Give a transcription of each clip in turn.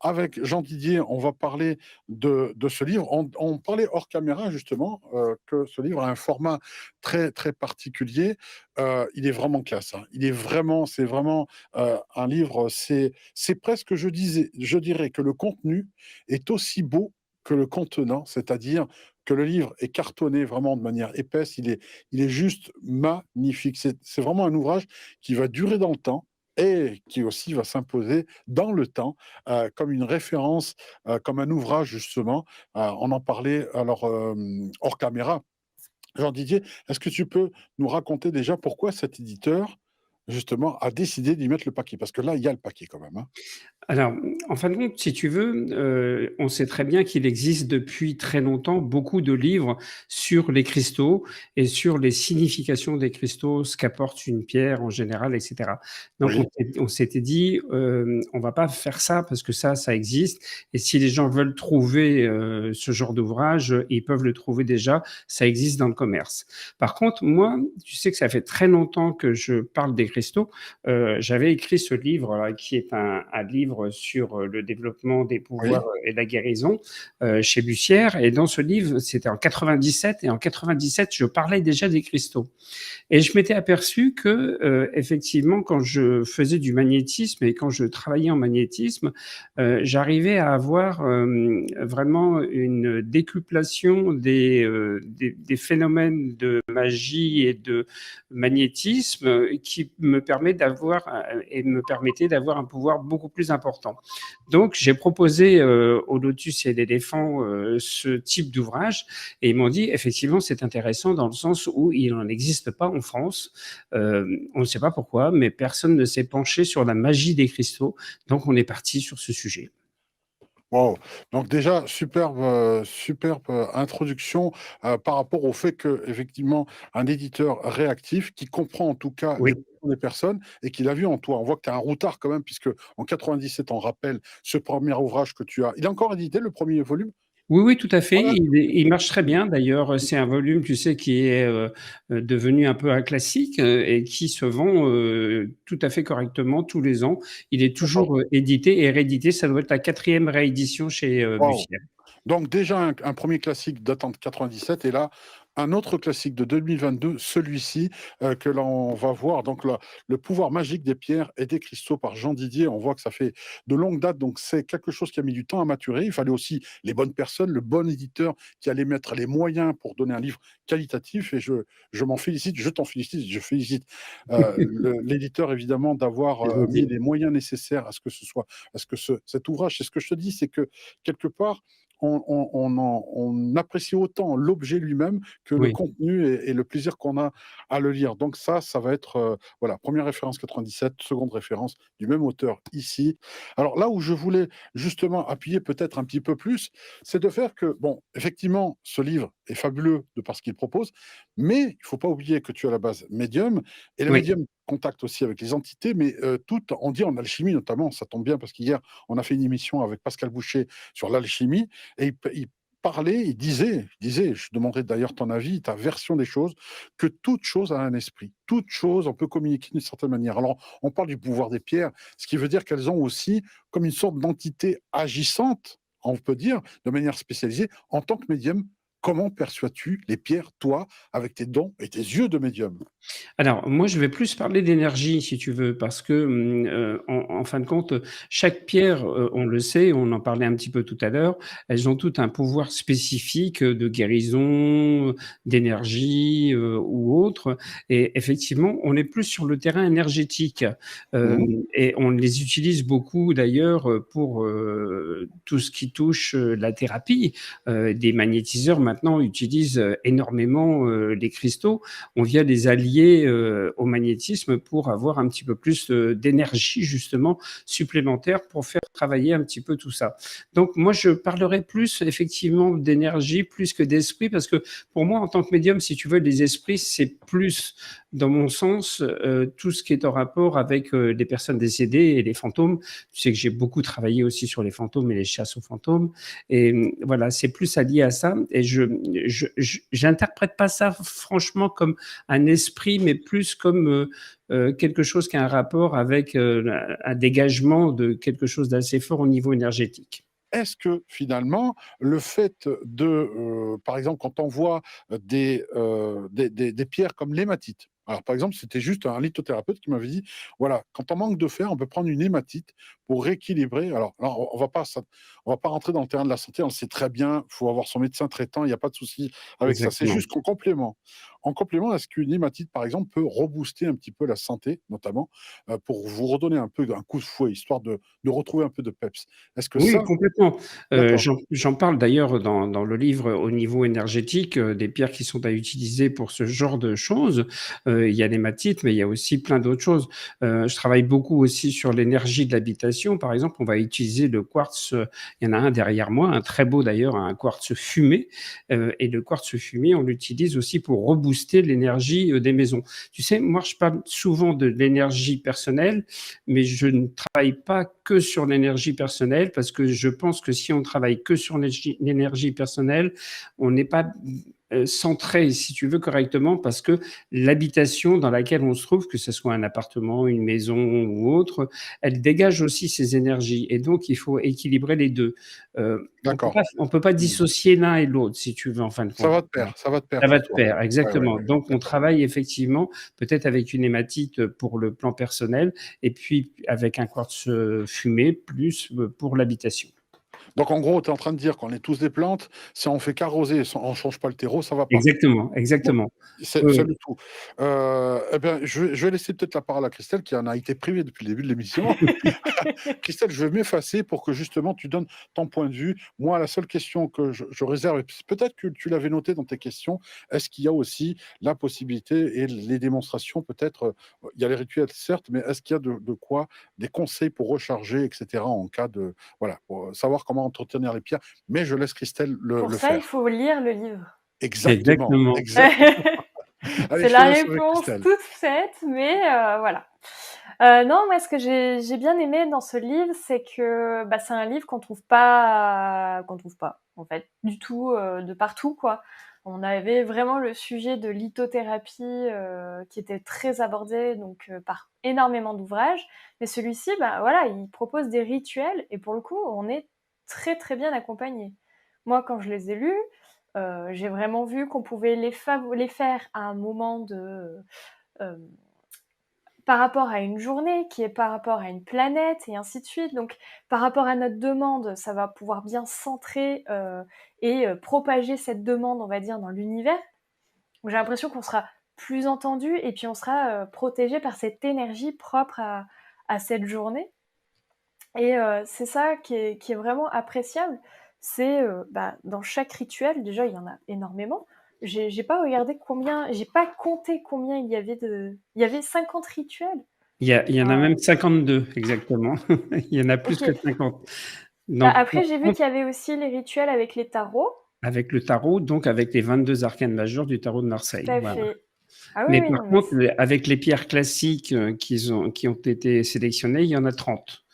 avec Jean Didier, on va parler de ce livre. On parlait hors caméra justement que ce livre a un format très, très particulier. Il est vraiment classe, hein. Il est vraiment, c'est vraiment un livre, c'est presque, je dirais que le contenu est aussi beau que le contenant, c'est-à-dire que le livre est cartonné vraiment de manière épaisse, il est juste magnifique. C'est vraiment un ouvrage qui va durer dans le temps et qui aussi va s'imposer dans le temps comme une référence, comme un ouvrage justement. On en parlait alors hors caméra. Jean Didier, est-ce que tu peux nous raconter déjà pourquoi cet éditeur, justement, a décidé d'y mettre le paquet? Parce que là, il y a le paquet quand même, hein. Alors, en fin de compte, si tu veux, on sait très bien qu'il existe depuis très longtemps beaucoup de livres sur les cristaux et sur les significations des cristaux, ce qu'apporte une pierre en général, et cetera. Donc Oui. on s'était dit, on va pas faire ça parce que ça existe et si les gens veulent trouver, ce genre d'ouvrage, ils peuvent le trouver déjà, ça existe dans le commerce. Par contre, moi, tu sais que ça fait très longtemps que je parle des cristaux. J'avais écrit ce livre-là qui est un livre sur le développement des pouvoirs Oui. et la guérison chez Bussière. Et dans ce livre, c'était en 97. Et en 97, je parlais déjà des cristaux. Et je m'étais aperçu que, effectivement, quand je faisais du magnétisme et quand je travaillais en magnétisme, j'arrivais à avoir vraiment une décuplation des phénomènes de magie et de magnétisme qui me permet d'avoir et me permettait d'avoir un pouvoir beaucoup plus important. Donc, j'ai proposé au Lotus et l'éléphant ce type d'ouvrage et ils m'ont dit effectivement c'est intéressant dans le sens où il n'en existe pas en France. On ne sait pas pourquoi, mais personne ne s'est penché sur la magie des cristaux. Donc on est parti sur ce sujet. Wow! Donc déjà, superbe introduction, par rapport au fait qu'effectivement, un éditeur réactif qui comprend en tout cas les Oui. besoins des personnes et qui l'a vu en toi. On voit que tu as un routard quand même puisque en 97, on rappelle ce premier ouvrage que tu as, il est encore édité le premier volume? Oui, oui, tout à fait. Voilà. Il marche très bien. D'ailleurs, c'est un volume, tu sais, qui est devenu un peu un classique et qui se vend tout à fait correctement tous les ans. Il est D'accord. toujours édité et réédité. Ça doit être la quatrième réédition chez Waouh! Bussière. Donc déjà un 1er classique datant de 97 et là, un autre classique de 2022, celui-ci, que l'on va voir donc le pouvoir magique des pierres et des cristaux par Jean Didier. On voit que ça fait de longue date, donc c'est quelque chose qui a mis du temps à maturer. Il fallait aussi les bonnes personnes, le bon éditeur qui allait mettre les moyens pour donner un livre qualitatif et je m'en félicite, je t'en félicite, je félicite, l'éditeur évidemment d'avoir, C'est mis gentil. les moyens nécessaires à ce que cet ouvrage, c'est ce que je te dis, c'est que quelque part on apprécie autant l'objet lui-même que le Oui. contenu et le plaisir qu'on a à le lire. Donc ça va être, voilà, première référence 97, seconde référence du même auteur ici. Alors là où je voulais justement appuyer peut-être un petit peu plus, c'est de faire que, bon, effectivement, ce livre est fabuleux de par ce qu'il propose, mais il faut pas oublier que tu es à la base médium et le Oui. médium contact aussi avec les entités, mais tout on dit en alchimie notamment, ça tombe bien parce qu'hier, on a fait une émission avec Pascal Boucher sur l'alchimie et il parlait, je demanderai d'ailleurs ton avis, ta version des choses, que toute chose a un esprit. Toute chose, on peut communiquer d'une certaine manière. Alors, on parle du pouvoir des pierres, ce qui veut dire qu'elles ont aussi comme une sorte d'entité agissante, on peut dire, de manière spécialisée. En tant que médium, comment perçois-tu les pierres, toi, avec tes dons et tes yeux de médium? Alors, moi, je vais plus parler d'énergie, si tu veux, parce que, en fin de compte, chaque pierre, on le sait, on en parlait un petit peu tout à l'heure, elles ont toutes un pouvoir spécifique, de guérison, d'énergie, ou autre et effectivement, on est plus sur le terrain énergétique, Mmh. et on les utilise beaucoup d'ailleurs, pour, tout ce qui touche, la thérapie. Des magnétiseurs maintenant utilisent, énormément, les cristaux. On vient les allier au magnétisme pour avoir un petit peu plus d'énergie justement supplémentaire pour faire travailler un petit peu tout ça. Donc moi je parlerai plus effectivement d'énergie plus que d'esprit parce que pour moi en tant que médium si tu veux les esprits c'est plus dans mon sens, tout ce qui est en rapport avec les personnes décédées et les fantômes. Tu sais que j'ai beaucoup travaillé aussi sur les fantômes et les chasses aux fantômes. Et voilà, c'est plus lié à ça. Et j'interprète pas ça franchement comme un esprit, mais plus comme quelque chose qui a un rapport avec un dégagement de quelque chose d'assez fort au niveau énergétique. Est-ce que finalement, le fait de, par exemple, quand on voit des pierres comme l'hématite, alors par exemple, c'était juste un lithothérapeute qui m'avait dit, voilà, quand on manque de fer, on peut prendre une hématite pour rééquilibrer. Alors, on va pas rentrer dans le terrain de la santé, on le sait très bien, il faut avoir son médecin traitant, il n'y a pas de souci avec ça. C'est Exactement. juste qu'en complément, est-ce qu'une hématite, par exemple, peut rebooster un petit peu la santé, notamment, pour vous redonner un peu un coup de fouet, histoire de retrouver un peu de peps. Est-ce que Oui, ça, complètement. d'accord. J'en parle d'ailleurs dans le livre au niveau énergétique, des pierres qui sont à utiliser pour ce genre de choses. Il y a l'hématite, mais il y a aussi plein d'autres choses. Je travaille beaucoup aussi sur l'énergie de l'habitation. Par exemple, on va utiliser le quartz, il y en a un derrière moi, un très beau d'ailleurs, un quartz fumé. Et le quartz fumé, on l'utilise aussi pour rebooster l'énergie des maisons. Tu sais, moi, je parle souvent de l'énergie personnelle, mais je ne travaille pas que sur l'énergie personnelle parce que je pense que si on travaille que sur l'énergie personnelle, on n'est pas centré, si tu veux, correctement, parce que l'habitation dans laquelle on se trouve, que ce soit un appartement, une maison ou autre, elle dégage aussi ses énergies. Et donc, il faut équilibrer les deux. D'accord. On peut pas Mmh. dissocier l'un et l'autre, si tu veux, en fin de compte. Ça va de pair Ça va pour de toi. pair, Ouais, ouais, exactement. ouais, Donc, on d'accord. travaille effectivement peut-être avec une hématite pour le plan personnel et puis avec un quartz fumé plus pour l'habitation. Donc en gros, tu es en train de dire qu'on est tous des plantes, si on fait qu'arroser, sans on change pas le terreau, ça va pas. Exactement, Bon, exactement. c'est Oui, le tout. Et bien, je vais laisser peut-être la parole à Christelle qui en a été privée depuis le début de l'émission. oui. Christelle, je vais m'effacer pour que justement tu donnes ton point de vue. Moi, la seule question que je réserve, et peut-être que tu l'avais noté dans tes questions, est-ce qu'il y a aussi la possibilité et les démonstrations, peut-être, il y a les rituels, certes, mais est-ce qu'il y a de quoi, des conseils pour recharger, etc., en cas de, voilà, pour savoir comment entretenir les pierres. Mais je laisse Christelle Pour le ça, il faire. faut lire le livre. Exactement, Exactement. exactement. Allez, C'est je te la laisse avec réponse Christelle. toute faite, mais voilà. Non, moi, ce que j'ai bien aimé dans ce livre, c'est que, bah, c'est un livre qu'on trouve pas, en fait, du tout, de partout, quoi. On avait vraiment le sujet de lithothérapie, qui était très abordé, donc par énormément d'ouvrages. Mais celui-ci, bah, voilà, il propose des rituels et pour le coup, on est très, très bien accompagné. Moi, quand je les ai lus, j'ai vraiment vu qu'on pouvait les faire à un moment de, hem par rapport à une journée, qui est par rapport à une planète et ainsi de suite. Donc par rapport à notre demande, ça va pouvoir bien centrer, et propager cette demande, on va dire, dans l'univers. Donc j'ai l'impression qu'on sera plus entendu et puis on sera, protégé par cette énergie propre à cette journée et c'est ça qui est vraiment appréciable. C'est, bah, dans chaque rituel, déjà, il y en a énormément. J'ai pas regardé combien j'ai pas compté combien il y avait 50 rituels? Il y en a Enfin, même 52 exactement. Il y en a plus que OK. 50. Bah, Donc après, par j'ai vu contre, qu'il y avait aussi les rituels avec les tarots. avec le tarot, donc avec les 22 arcanes majeurs du tarot de Tout Marseille, à voilà. fait. Ah oui, Mais oui, par non, mais contre, avec les pierres classiques, qui ont été sélectionnées, il y en a 30.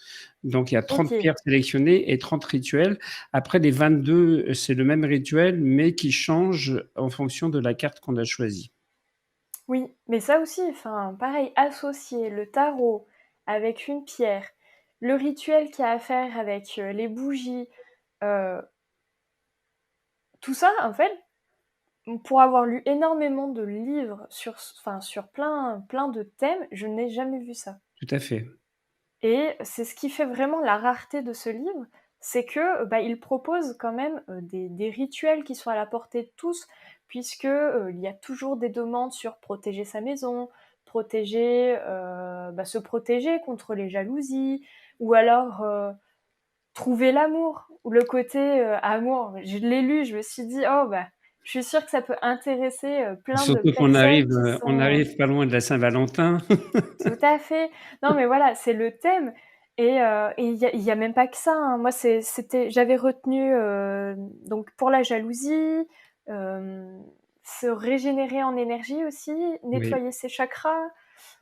Donc il y a 30 OK. pierres sélectionnées et 30 rituels. Après les 22, c'est le même rituel, mais qui change en fonction de la carte qu'on a choisie. Oui, mais ça aussi, enfin, pareil, associer le tarot avec une pierre, le rituel qu'il y a à faire avec, les bougies, heu, tout ça, en fait, pour avoir lu énormément de livres sur plein de thèmes, je n'ai jamais vu ça. Tout à fait. Et c'est ce qui fait vraiment la rareté de ce livre, c'est que, bah, il propose quand même, des rituels qui sont à la portée de tous, puisque, il y a toujours des demandes sur protéger sa maison, protéger, bah, se protéger contre les jalousies ou alors, trouver l'amour ou le côté, amour. Je l'ai lu, je me suis dit: «Oh bah, je suis sûre que ça peut intéresser, plein de Surtout personnes qui on sont, arrive pas loin de la Saint-Valentin. tout à fait. Non, mais voilà, c'est le thème et il y a même pas que ça, hein. Moi, j'avais retenu, donc pour la jalousie, hem, se régénérer en énergie aussi, Oui, nettoyer ses chakras.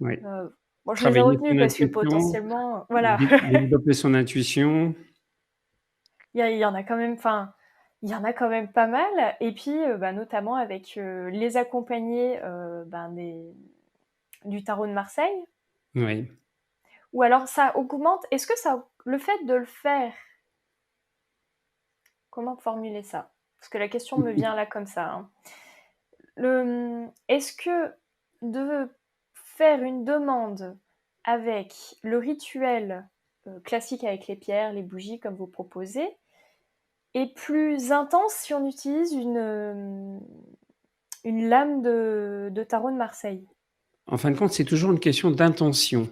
oui. Bon, je les ai Travailler retenus son parce que intuition, potentiellement, voilà, développer son intuition. il y en a quand même, enfin, il y en a quand même pas mal. Et puis, bah, notamment avec les accompagnés ben, du tarot de Marseille. Oui. Ou alors ça augmente, est-ce que ça, le fait de le faire, comment formuler ça? Parce que la question me vient là comme ça, hein. Est-ce que de faire une demande avec le rituel classique avec les pierres, les bougies comme vous proposez, est plus intense si on utilise une lame de tarot de Marseille? En fin de compte, c'est toujours une question d'intention.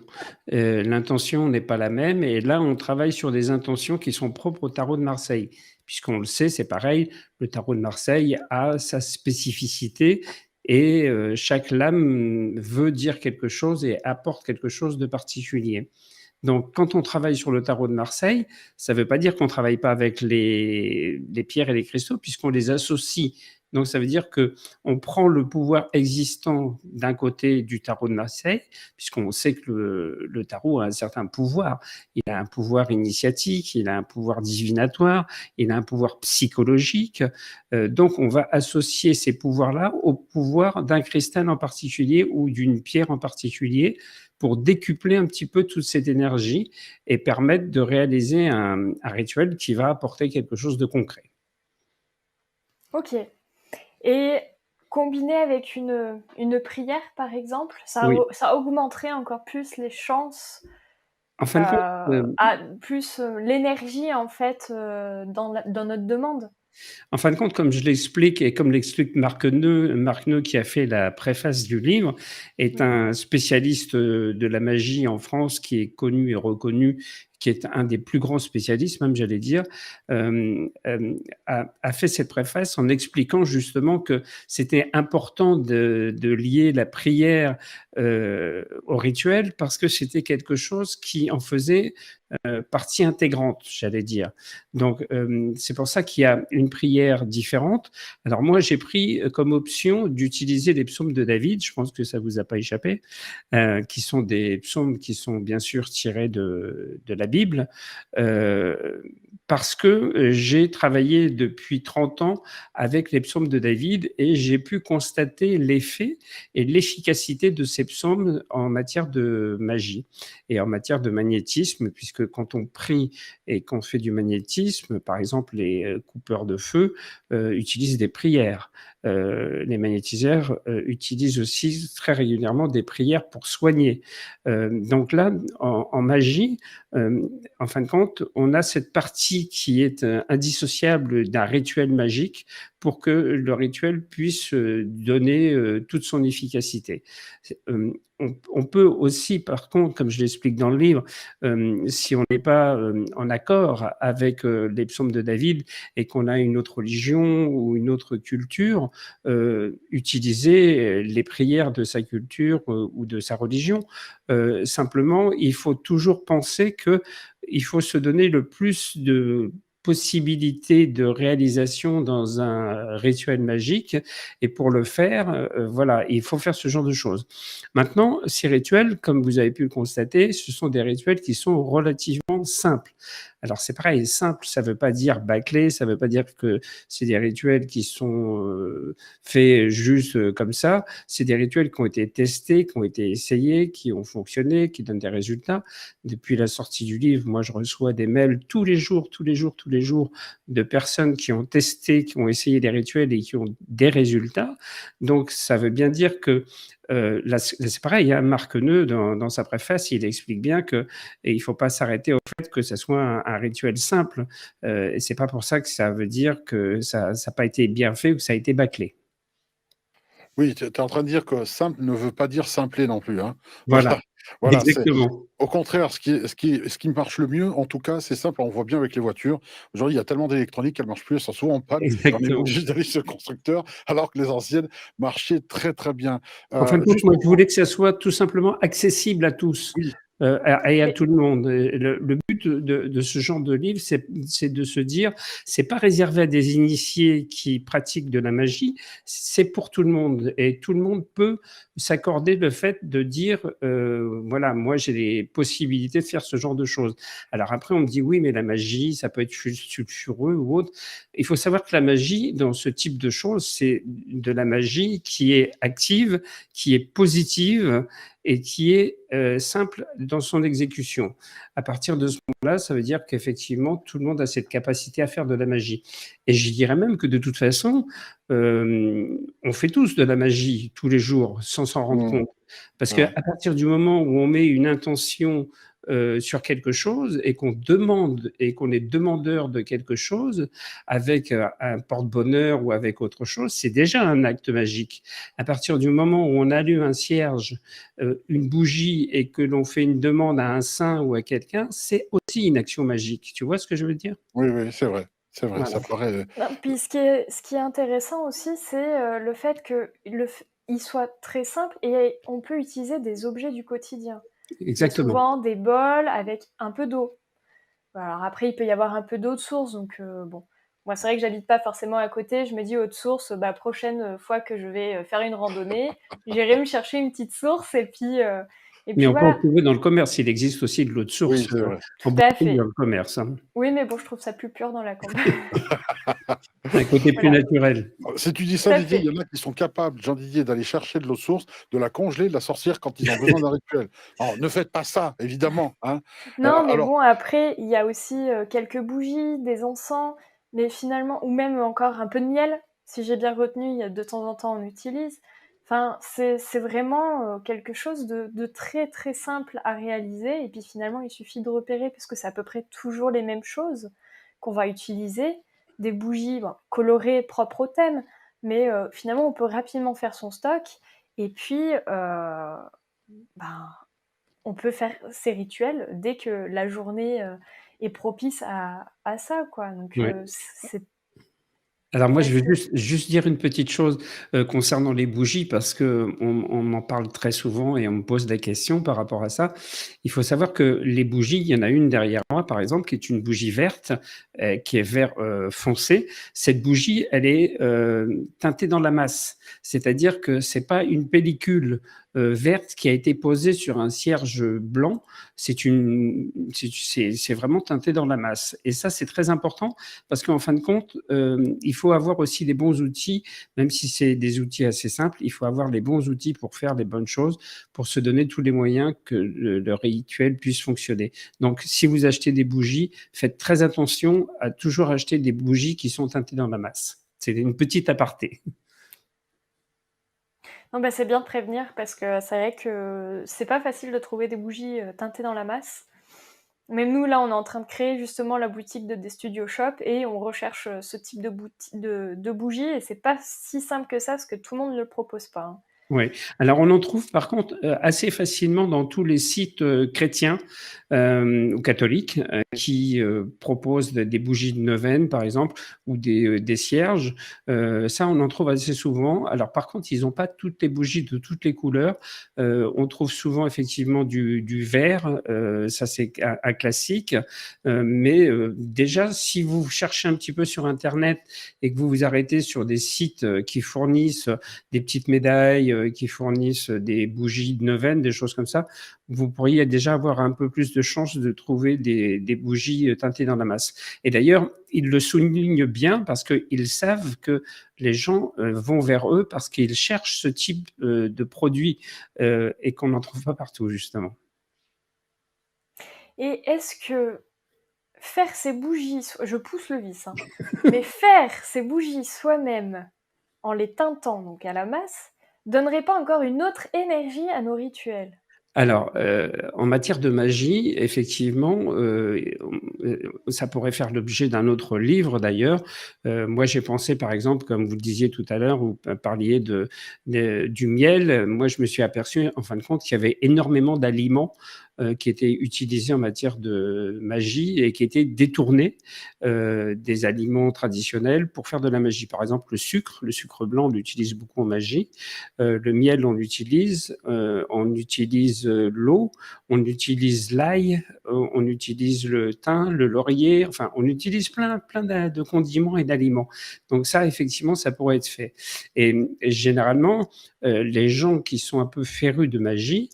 L'intention n'est pas la même et là, on travaille sur des intentions qui sont propres au tarot de Marseille. Puisqu'on le sait, c'est pareil, le tarot de Marseille a sa spécificité et chaque lame veut dire quelque chose et apporte quelque chose de particulier. Donc, quand on travaille sur le tarot de Marseille, ça ne veut pas dire qu'on ne travaille pas avec les pierres et les cristaux, puisqu'on les associe. Donc, ça veut dire qu'on prend le pouvoir existant d'un côté du tarot de Marseille, puisqu'on sait que le tarot a un certain pouvoir. Il a un pouvoir initiatique, il a un pouvoir divinatoire, il a un pouvoir psychologique. Donc, on va associer ces pouvoirs-là au pouvoir d'un cristal en particulier ou d'une pierre en particulier pour décupler un petit peu toute cette énergie et permettre de réaliser un rituel qui va apporter quelque chose de concret. OK. Et combiné avec une prière, par exemple, Oui. ça augmenterait encore plus les chances, En fin de compte, à plus, l'énergie en fait, dans notre demande? En fin de compte, comme je l'explique et comme l'explique Marc Neu qui a fait la préface du livre, est Mmh. un spécialiste de la magie en France qui est connu et reconnu, qui est un des plus grands spécialistes, même j'allais dire, a fait cette préface en expliquant justement que c'était important de lier la prière au rituel parce que c'était quelque chose qui en faisait partie intégrante, j'allais dire. Donc, c'est pour ça qu'il y a une prière différente. Alors, moi, j'ai pris comme option d'utiliser les psaumes de David. Je pense que ça vous a pas échappé, qui sont des psaumes qui sont bien sûr tirés de la Bible, euh, parce que j'ai travaillé depuis 30 ans avec les psaumes de David et j'ai pu constater l'effet et l'efficacité de ces psaumes en matière de magie et en matière de magnétisme, puisque quand on prie et qu'on fait du magnétisme, par exemple, les coupeurs de feu utilisent des prières. Les magnétiseurs utilisent aussi très régulièrement des prières pour soigner. Donc là, en magie, en fin de compte, on a cette partie qui est indissociable d'un rituel magique pour que le rituel puisse donner toute son efficacité. On peut aussi, par contre, comme je l'explique dans le livre, si on n'est pas en accord avec les psaumes de David et qu'on a une autre religion ou une autre culture, utiliser les prières de sa culture ou de sa religion. Simplement, il faut toujours penser que il faut se donner le plus de possibilités de réalisation dans un rituel magique et pour le faire, voilà, il faut faire ce genre de choses. Maintenant, ces rituels, comme vous avez pu le constater, ce sont des rituels qui sont relativement simples. Alors c'est pareil, simple, ça ne veut pas dire bâclé, ça ne veut pas dire que c'est des rituels qui sont faits juste comme ça. C'est des rituels qui ont été testés, qui ont été essayés, qui ont fonctionné, qui donnent des résultats. Depuis la sortie du livre, moi je reçois des mails tous les jours, tous les jours, tous les jours de personnes qui ont testé, qui ont essayé des rituels et qui ont des résultats. Donc ça veut bien dire que là, c'est pareil, hein, Marc Neu, dans sa préface, il explique bien qu'il ne faut pas s'arrêter au fait que ça soit un rituel simple. Et ce n'est pas pour ça que ça veut dire que ça n'a pas été bien fait ou que ça a été bâclé. Oui, tu es en train de dire que simple ne veut pas dire simplet non plus, hein. Voilà, Voilà, voilà, c'est exactement. au contraire, ce qui marche le mieux, en tout cas, c'est simple, on voit bien avec les voitures. Aujourd'hui, il y a tellement d'électronique qu'elles marchent plus, elles sont souvent en panne et on est Exactement. obligé d'aller chez le constructeur, alors que les anciennes marchaient très, très bien. En fin de compte, Juste moi, pour je voulais que ça soit tout simplement accessible à tous. oui. Et à Mais tout le monde. Et le but de ce genre de livre, c'est de se dire, c'est pas réservé à des initiés qui pratiquent de la magie, c'est pour tout le monde. Et tout le monde peut s'accorder le fait de dire, voilà, moi j'ai les possibilités de faire ce genre de choses. Alors après, on me dit, oui, mais la magie, ça peut être sulfureux ou autre. Il faut savoir que la magie, dans ce type de choses, c'est de la magie qui est active, qui est positive, et qui est simple dans son exécution. À partir de ce moment-là, ça veut dire qu'effectivement, tout le monde a cette capacité à faire de la magie. Et je dirais même que de toute façon, on fait tous de la magie tous les jours sans s'en rendre Mmh. compte. Parce Ouais. qu'à partir du moment où on met une intention sur quelque chose et qu'on demande et qu'on est demandeur de quelque chose avec un porte-bonheur ou avec autre chose, c'est déjà un acte magique. À partir du moment où on allume un cierge, une bougie et que l'on fait une demande à un saint ou à quelqu'un, c'est aussi une action magique. Tu vois ce que je veux dire? Oui, oui, c'est vrai, Voilà. ça paraît, non, puis ce qui est intéressant aussi, c'est, le fait que il soit très simple et on peut utiliser des objets du quotidien. C'est Exactement. souvent des bols avec un peu d'eau. Alors après, il peut y avoir un peu d'eau de source, donc bon. Moi, c'est vrai que j'habite pas forcément à côté. Je me dis: «Eau de source, bah, prochaine fois que je vais, faire une randonnée, j'irai me chercher une petite source et Mais puis on peut en voilà». trouver dans le commerce. Il existe aussi de l'eau de oui, source c'est vrai. en Tout à bouteille dans fait. le commerce, hein. Oui, mais bon, je trouve ça plus pur dans la campagne. Un côté plus Voilà, naturel. Si tu dis tout ça, à Didier, il y fait. en a qui sont capables, Jean Didier, d'aller chercher de l'eau de source, de la congeler, de la sortir quand ils ont besoin d'un rituel. Alors, ne faites pas ça, évidemment, hein. Non, mais Alors bon, après, il y a aussi, quelques bougies, des encens, mais finalement ou même encore un peu de miel, si j'ai bien retenu, il y a de temps en temps, on utilise. Enfin, c'est vraiment, quelque chose de très, très simple à réaliser et puis finalement, il suffit de repérer parce que c'est à peu près toujours les mêmes choses qu'on va utiliser. Des bougies, bon, colorées, propres au thème, mais finalement, on peut rapidement faire son stock et puis, ben, on peut faire ces rituels dès que la journée, est propice à ça, quoi. Donc Ouais. c'est Alors moi, je veux assez juste dire une petite chose, concernant les bougies parce qu'on m'en parle très souvent et on me pose des questions par rapport à ça. Il faut savoir que les bougies, il y en a une derrière moi, par exemple, qui est une bougie verte, qui est vert, foncé. Cette bougie, elle est, teintée dans la masse. C'est-à-dire que c'est pas une pellicule, verte qui a été posée sur un cierge blanc. C'est vraiment teinté dans la masse et ça, c'est très important parce qu'en fin de compte, il faut avoir aussi les bons outils, même si c'est des outils assez simples, il faut avoir les bons outils pour faire les bonnes choses, pour se donner tous les moyens que le rituel puisse fonctionner. Donc, si vous achetez des bougies, faites très attention à toujours acheter des bougies qui sont teintées dans la masse. C'est une petite aparté. non, bah, c'est bien de prévenir parce que c'est vrai que c'est pas facile de trouver des bougies, teintées dans la masse. Même nous, là, on est en train de créer justement la boutique des Studio Shop et on recherche, ce type de bougies et c'est pas si simple que ça parce que tout le monde ne le propose pas, hein. Oui. Alors on en trouve par contre, assez facilement dans tous les sites, chrétiens, ou catholiques, qui, proposent des bougies de neuvaine par exemple ou des cierges. Ça on en trouve assez souvent. Alors par contre, ils ont pas toutes les bougies de toutes les couleurs. On trouve souvent effectivement du vert, ça c'est un classique. Mais, déjà si vous cherchez un petit peu sur internet et que vous vous arrêtez sur des sites, qui fournissent des petites médailles, qui fournissent des bougies de neuvaine, des choses comme ça, vous pourriez déjà avoir un peu plus de chances de trouver des bougies teintées dans la masse. Et d'ailleurs, ils le soulignent bien parce qu'ils savent que les gens vont vers eux parce qu'ils cherchent ce type de produit et qu'on n'en trouve pas partout, justement. Et est-ce que faire ces bougies je pousse le vice, hein, mais faire ces bougies soi-même en les teintant donc à la masse, donnerait pas encore une autre énergie à nos rituels? Alors, en matière de magie, effectivement, ça pourrait faire l'objet d'un autre livre d'ailleurs. Moi, j'ai pensé par exemple, comme vous le disiez tout à l'heure, vous parliez du miel. Moi, je me suis aperçu en fin de compte qu'il y avait énormément d'aliments, qui étaient utilisés en matière de magie et qui étaient détournés des aliments traditionnels pour faire de la magie. Par exemple, le sucre blanc, on l'utilise beaucoup en magie. Le miel, on l'utilise. On utilise l'eau, on utilise l'ail, on utilise le thym, le laurier. Enfin, on utilise plein de condiments et d'aliments. Donc ça, effectivement, ça pourrait être fait. Et généralement, les gens qui sont un peu férus de magie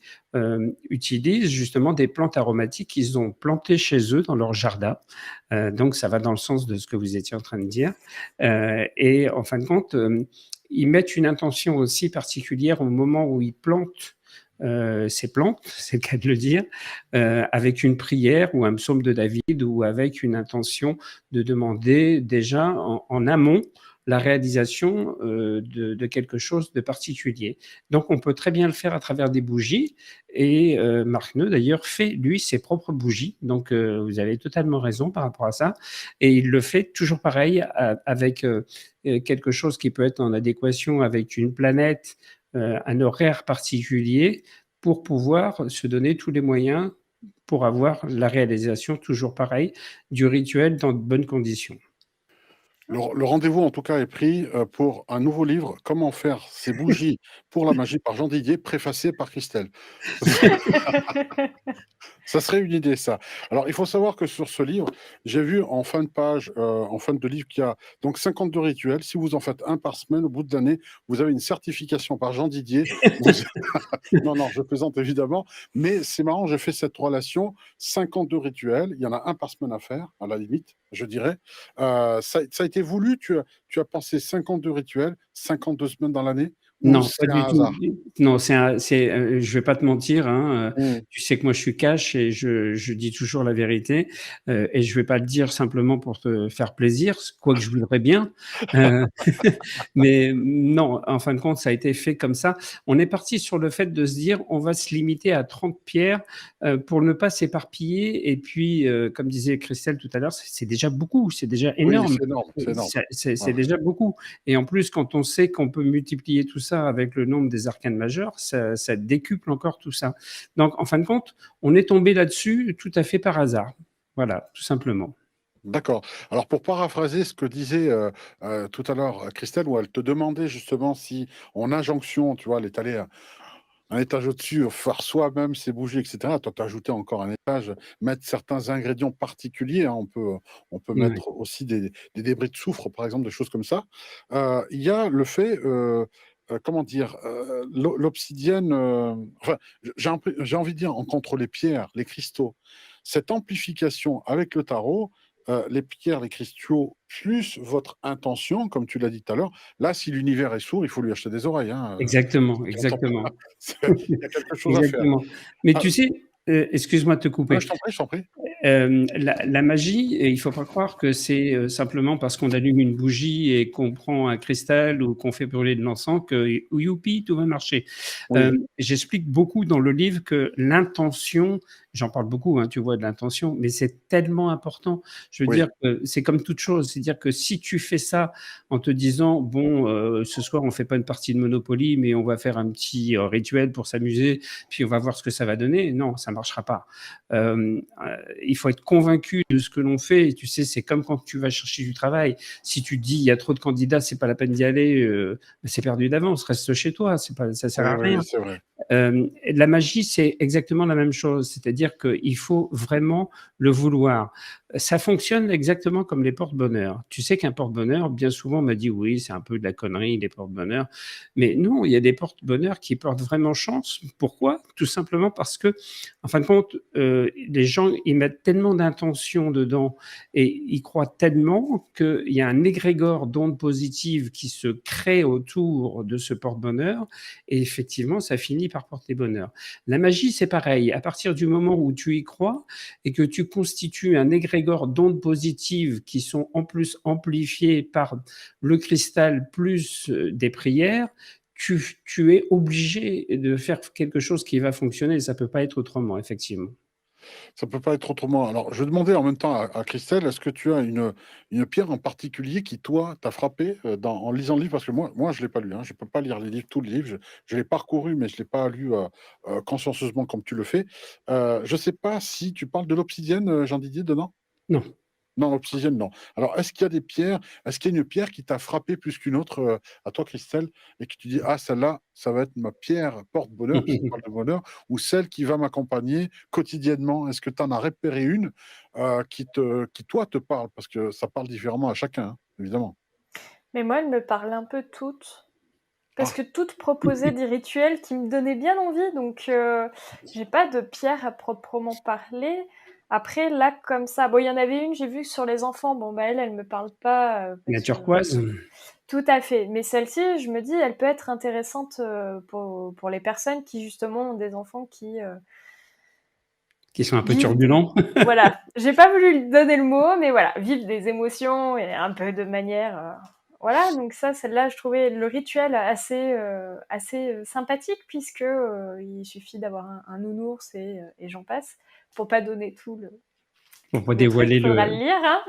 utilisent justement des plantes aromatiques qu'ils ont plantées chez eux dans leur jardin. Donc ça va dans le sens de ce que vous étiez en train de dire. Et en fin de compte, ils mettent une intention aussi particulière au moment où ils plantent ces plantes, c'est le cas de le dire, avec une prière ou un psaume de David ou avec une intention de demander déjà en amont la réalisation de quelque chose de particulier. Donc, on peut très bien le faire à travers des bougies. Et Marc Neu, d'ailleurs, fait, lui, ses propres bougies. Donc, vous avez totalement raison par rapport à ça. Et il le fait toujours pareil avec quelque chose qui peut être en adéquation avec une planète, un horaire particulier pour pouvoir se donner tous les moyens pour avoir la réalisation, toujours pareil, du rituel dans de bonnes conditions. Le rendez-vous, en tout cas, est pris pour un nouveau livre, Comment faire ses bougies pour la magie par Jean Didier, préfacé par Christelle. Ça serait une idée, ça. Alors, il faut savoir que sur ce livre, j'ai vu en fin de page, en fin de livre, qu'il y a donc 52 rituels. Si vous en faites un par semaine, au bout de l'année, vous avez une certification par Jean Didier. Non, non, je plaisante évidemment, mais c'est marrant, j'ai fait cette relation, 52 rituels, il y en a un par semaine à faire, à la limite, je dirais. Ça a été voulu, tu as pensé 52 rituels, 52 semaines dans l'année, ou Non, pas c'est un du tout. hasard? Non, je vais pas te mentir, hein, Mmh. tu sais que moi je suis cash et je dis toujours la vérité, et je vais pas le dire simplement pour te faire plaisir, quoique je voudrais bien, heu, mais non, en fin de compte, ça a été fait comme ça. On est parti sur le fait de se dire: «On va se limiter à 30 pierres», pour ne pas s'éparpiller et puis, comme disait Christelle tout à l'heure, c'est déjà beaucoup, c'est déjà Oui, énorme. c'est énorme, c'est énorme. Ouais, C'est ouais. déjà beaucoup. Et en plus, quand on sait qu'on peut multiplier tout ça avec le nombre des arcanes majeures, ça décuple encore tout ça. Donc, en fin de compte, on est tombé là-dessus tout à fait par hasard. Voilà, tout simplement. D'accord. Alors pour paraphraser ce que disait, tout à l'heure, Christelle, où elle te demandait justement si en injonction, tu vois, elle est allée un étage au-dessus, faire soi-même ses bougies et cetera. Toi, tu as ajouté encore un étage, mettre certains ingrédients particuliers, hein. On peut Ouais. mettre aussi des débris de soufre, par exemple, des choses comme ça. Il y a le fait, comment dire? L'obsidienne, enfin, j'ai envie de dire, contre les pierres, les cristaux, cette amplification avec le tarot, les pierres, les cristaux, plus votre intention, comme tu l'as dit tout à l'heure. Là, si l'univers est sourd, il faut lui acheter des oreilles, hein, Exactement, qui entend pas. exactement. Il y a quelque chose à faire. Exactement. Mais Ah, tu sais, excuse-moi de te ouais, couper. je t'en prie, je t'en prie. La magie, il faut pas croire que c'est simplement parce qu'on allume une bougie et qu'on prend un cristal ou qu'on fait brûler de l'encens que youpi, tout va marcher. Oui, J'explique beaucoup dans le livre que l'intention, j'en parle beaucoup, hein, tu vois, de l'intention, mais c'est tellement important. Je veux oui, dire que c'est comme toute chose, c'est-à-dire que si tu fais ça en te disant bon, ce soir on fait pas une partie de Monopoly, mais on va faire un petit rituel pour s'amuser, puis on va voir ce que ça va donner. Non, ça marchera pas. Il faut être convaincu de ce que l'on fait. Et tu sais, c'est comme quand tu vas chercher du travail. Si tu te dis il y a trop de candidats, c'est pas la peine d'y aller, c'est perdu d'avance. Reste chez toi, c'est pas, ça sert oui, à oui, rien. c'est vrai. La magie, c'est exactement la même chose, c'est-à-dire qu'il faut vraiment le vouloir. Ça fonctionne exactement comme les porte-bonheur. Tu sais qu'un porte-bonheur, bien souvent, on m'a dit oui, c'est un peu de la connerie, les porte-bonheur. Mais non, il y a des porte-bonheur qui portent vraiment chance. Pourquoi? Tout simplement parce que, en fin de compte, les gens, ils mettent tellement d'intention dedans et ils croient tellement qu'il y a un égrégore d'ondes positives qui se crée autour de ce porte-bonheur et effectivement, ça finit par porter bonheur. La magie, c'est pareil. À partir du moment où tu y crois et que tu constitues un égrégore d'ondes positives qui sont en plus amplifiées par le cristal plus des prières, tu es obligé de faire quelque chose qui va fonctionner. Ça ne peut pas être autrement, effectivement. Ça peut pas être autrement. Alors, je demandais en même temps à Christelle, est-ce que tu as une pierre en particulier qui, toi, t'a frappé en lisant le livre? Parce que moi je ne l'ai pas lu. Hein. Je ne peux pas lire les livres, tous les livres. Je l'ai parcouru, mais je ne l'ai pas lu consciencieusement comme tu le fais. Je ne sais pas si tu parles de l'obsidienne, Jean Didier, dedans? Non. Non, l'obsidienne, non. Alors, est-ce qu'il y a des pierres, est-ce qu'il y a une pierre qui t'a frappé plus qu'une autre, à toi, Christelle, et que tu dis, ah, celle-là, ça va être ma pierre porte-bonheur, puisqu'on parle de bonheur, ou celle qui va m'accompagner quotidiennement? Est-ce que tu en as repéré une qui, toi, te parle? Parce que ça parle différemment à chacun, hein, évidemment. Mais moi, elles me parlent un peu toutes. Parce Ah, que toutes proposaient des rituels qui me donnaient bien envie, donc j'ai pas de pierre à proprement parler. Après, là, comme ça, bon, il y en avait une, j'ai vu sur les enfants, bon, bah, elle me parle pas, La parce que turquoise? tout à fait. Mais celle-ci, je me dis, elle peut être intéressante pour les personnes qui, justement, ont des enfants qui Qui sont un peu vivent. turbulents. Voilà, j'ai pas voulu lui donner le mot, mais voilà, vivre des émotions et un peu de manière. Voilà, donc ça, celle-là, je trouvais le rituel assez sympathique, puisque il suffit d'avoir un nounours et j'en passe, pour pas donner tout On va le truc, dévoiler faudra le. le lire, hein.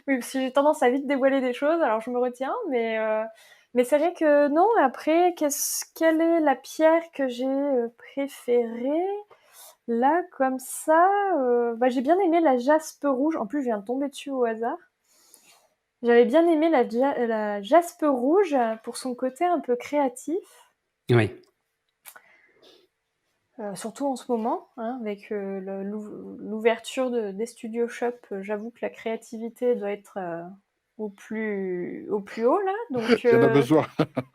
Oui, parce que j'ai tendance à vite dévoiler des choses, alors je me retiens, mais c'est vrai que non, après, quelle est la pierre que j'ai préférée? Là, comme ça, bah, j'ai bien aimé la jaspe rouge. En plus, je viens de tomber dessus au hasard. J'avais bien aimé la jaspe rouge pour son côté un peu créatif, Oui. surtout en ce moment, hein, avec l'ouverture des studios shop. J'avoue que la créativité doit être au plus haut là. Donc il y en a besoin.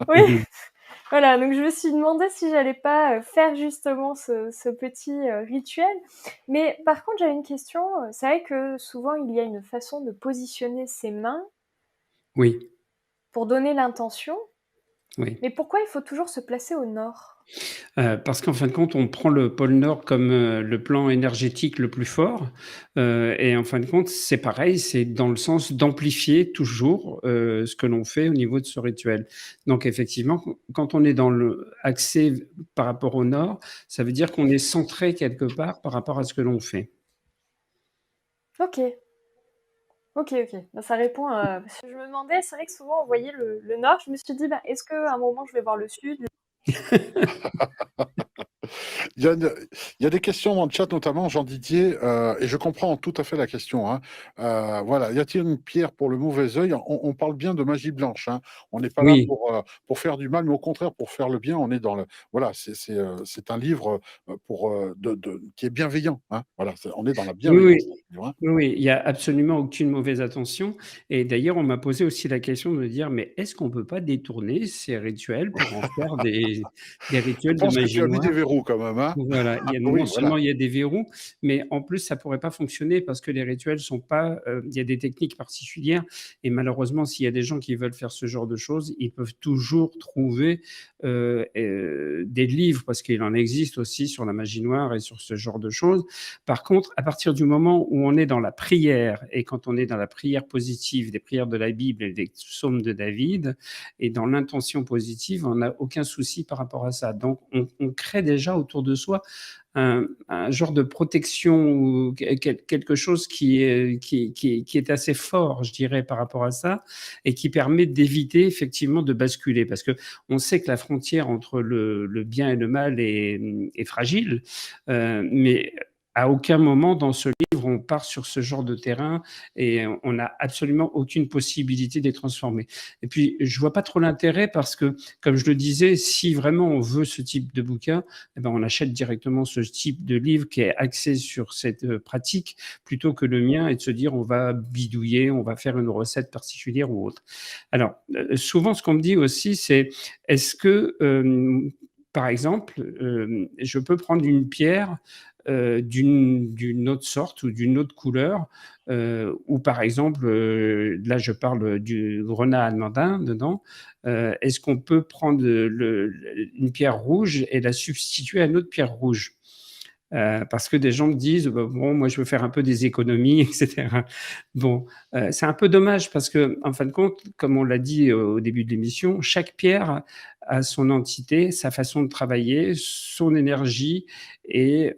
oui, Mhm. voilà. Donc je me suis demandé si j'allais pas faire justement ce petit rituel. Mais par contre, j'avais une question. C'est vrai que souvent il y a une façon de positionner ses mains Oui, pour donner l'intention. oui. Mais pourquoi il faut toujours se placer au nord? Parce qu'en fin de compte, on prend le pôle Nord comme, le plan énergétique le plus fort, et en fin de compte, c'est pareil, c'est dans le sens d'amplifier toujours, ce que l'on fait au niveau de ce rituel. Donc effectivement, quand on est dans le axé par rapport au Nord, ça veut dire qu'on est centré quelque part par rapport à ce que l'on fait. Ok, ok. Bah, ça répond parce que je me demandais, c'est vrai que souvent on voyait le nord. Je me suis dit, bah, est-ce qu'à un moment je vais voir le sud? Il y a des questions dans le chat, notamment Jean Didier, et je comprends tout à fait la question. Hein. Voilà, y a-t-il une pierre pour le mauvais œil? On parle bien de magie blanche. Hein. On n'est pas là Oui, pour faire du mal, mais au contraire pour faire le bien. On est dans le voilà, c'est un livre pour qui est bienveillant. Hein. Voilà, on est dans la oui, bienveillance oui. dans ce livre, hein. Oui, oui, il y a absolument aucune mauvaise intention et d'ailleurs, on m'a posé aussi la question de me dire: «Mais est-ce qu'on peut pas détourner ces rituels pour en faire des Je rituels de pense que tu magie as mis des noire?» verrous quand même. Hein. Voilà, il y a non Oui, voilà. seulement il y a des verrous, mais en plus ça pourrait pas fonctionner parce que les rituels sont pas, il y a des techniques particulières et malheureusement s'il y a des gens qui veulent faire ce genre de choses, ils peuvent toujours trouver, des livres parce qu'il en existe aussi sur la magie noire et sur ce genre de choses. Par contre, à partir du moment où on est dans la prière et quand on est dans la prière positive, des prières de la Bible et des psaumes de David et dans l'intention positive, on n'a aucun souci par rapport à ça. Donc on crée déjà autour de soi un genre de protection ou quelque chose qui est assez fort, je dirais, par rapport à ça, et qui permet d'éviter effectivement de basculer. Parce que on sait que la frontière entre le bien et le mal est fragile, mais à aucun moment dans ce livre on part sur ce genre de terrain et on n'a absolument aucune possibilité de les transformer. Et puis, je vois pas trop l'intérêt parce que, comme je le disais, si vraiment on veut ce type de bouquin, eh ben, on achète directement ce type de livre qui est axé sur cette pratique plutôt que le mien et de se dire on va bidouiller, on va faire une recette particulière ou autre. Alors, souvent, ce qu'on me dit aussi, c'est est-ce que, par exemple, je peux prendre une pierre d'une autre sorte ou d'une autre couleur, ou par exemple, là je parle du grenat allemandin dedans, est-ce qu'on peut prendre une pierre rouge et la substituer à une autre pierre rouge? Parce que des gens me disent, bah, bon, moi je veux faire un peu des économies, etc. Bon, c'est un peu dommage parce que, en fin de compte, comme on l'a dit au début de l'émission, chaque pierre à son entité, sa façon de travailler, son énergie et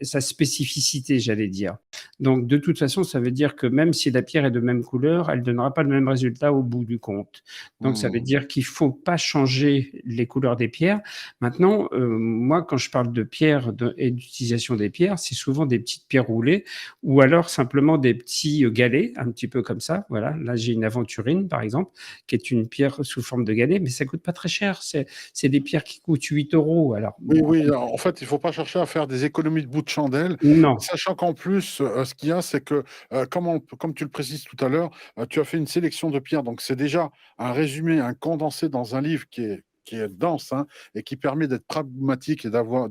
sa spécificité, j'allais dire. Donc, de toute façon, ça veut dire que même si la pierre est de même couleur, elle ne donnera pas le même résultat au bout du compte. Donc, ça veut Mmh. dire qu'il ne faut pas changer les couleurs des pierres. Maintenant, moi, quand je parle de pierres et d'utilisation des pierres, c'est souvent des petites pierres roulées ou alors simplement des petits galets, un petit peu comme ça. Voilà, là, j'ai une aventurine, par exemple, qui est une pierre sous forme de galet, mais ça coûte pas très cher. C'est des pierres qui coûtent 8 euros. Alors, Oui, bon, oui, en fait, il faut pas chercher à faire des économies de bout de chandelle, non. sachant qu'en plus, ce qu'il y a, c'est que, comme tu le précises tout à l'heure, tu as fait une sélection de pierres, donc c'est déjà un résumé, un condensé dans un livre qui est dense, hein, et qui permet d'être pragmatique et d'avoir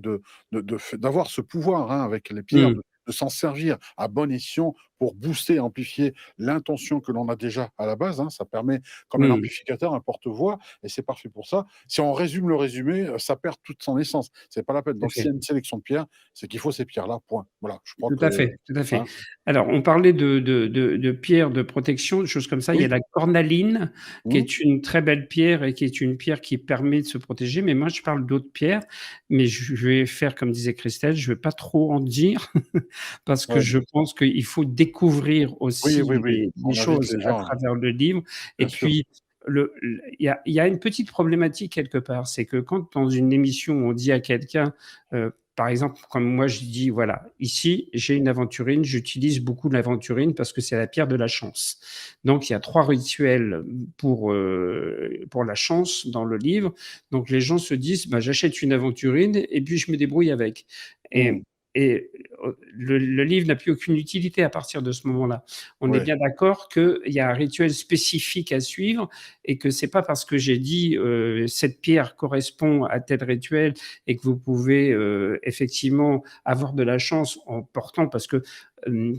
ce pouvoir, hein, avec les pierres, Hmm, de s'en servir à bon escient pour booster, amplifier l'intention que l'on a déjà à la base, hein. Ça permet comme un hmm, amplificateur, un porte-voix, et c'est parfait pour ça. Si on résume le résumé, ça perd toute son essence. C'est pas la peine. tout à Donc, s'il y fait. a une sélection de pierres, c'est qu'il faut ces pierres-là, point. Voilà, je crois Tout que, à fait, tout à fait. hein? Alors, on parlait de pierres de protection, de choses comme ça. Il y a Oui. la cornaline, qui Mmh. est une très belle pierre et qui est une pierre qui permet de se protéger. Mais moi, je parle d'autres pierres. Mais je vais faire comme disait Christelle, je ne vais pas trop en dire parce que Ouais. je pense qu'il faut découvrir Oui, aussi oui, oui. les On invite choses les à gens, hein, travers le livre. Et bien sûr. puis, il y a une petite problématique quelque part. C'est que quand dans une émission, on dit à quelqu'un, par exemple, comme moi, je dis, voilà, ici, j'ai une aventurine, j'utilise beaucoup l'aventurine parce que c'est la pierre de la chance. Donc, il y a 3 rituels pour la chance dans le livre. Donc, les gens se disent, bah, j'achète une aventurine et puis je me débrouille avec. Mmh. Et le livre n'a plus aucune utilité à partir de ce moment-là. On est Ouais. bien d'accord qu'il y a un rituel spécifique à suivre et que c'est pas parce que j'ai dit cette pierre correspond à tel rituel et que vous pouvez effectivement avoir de la chance en portant, parce que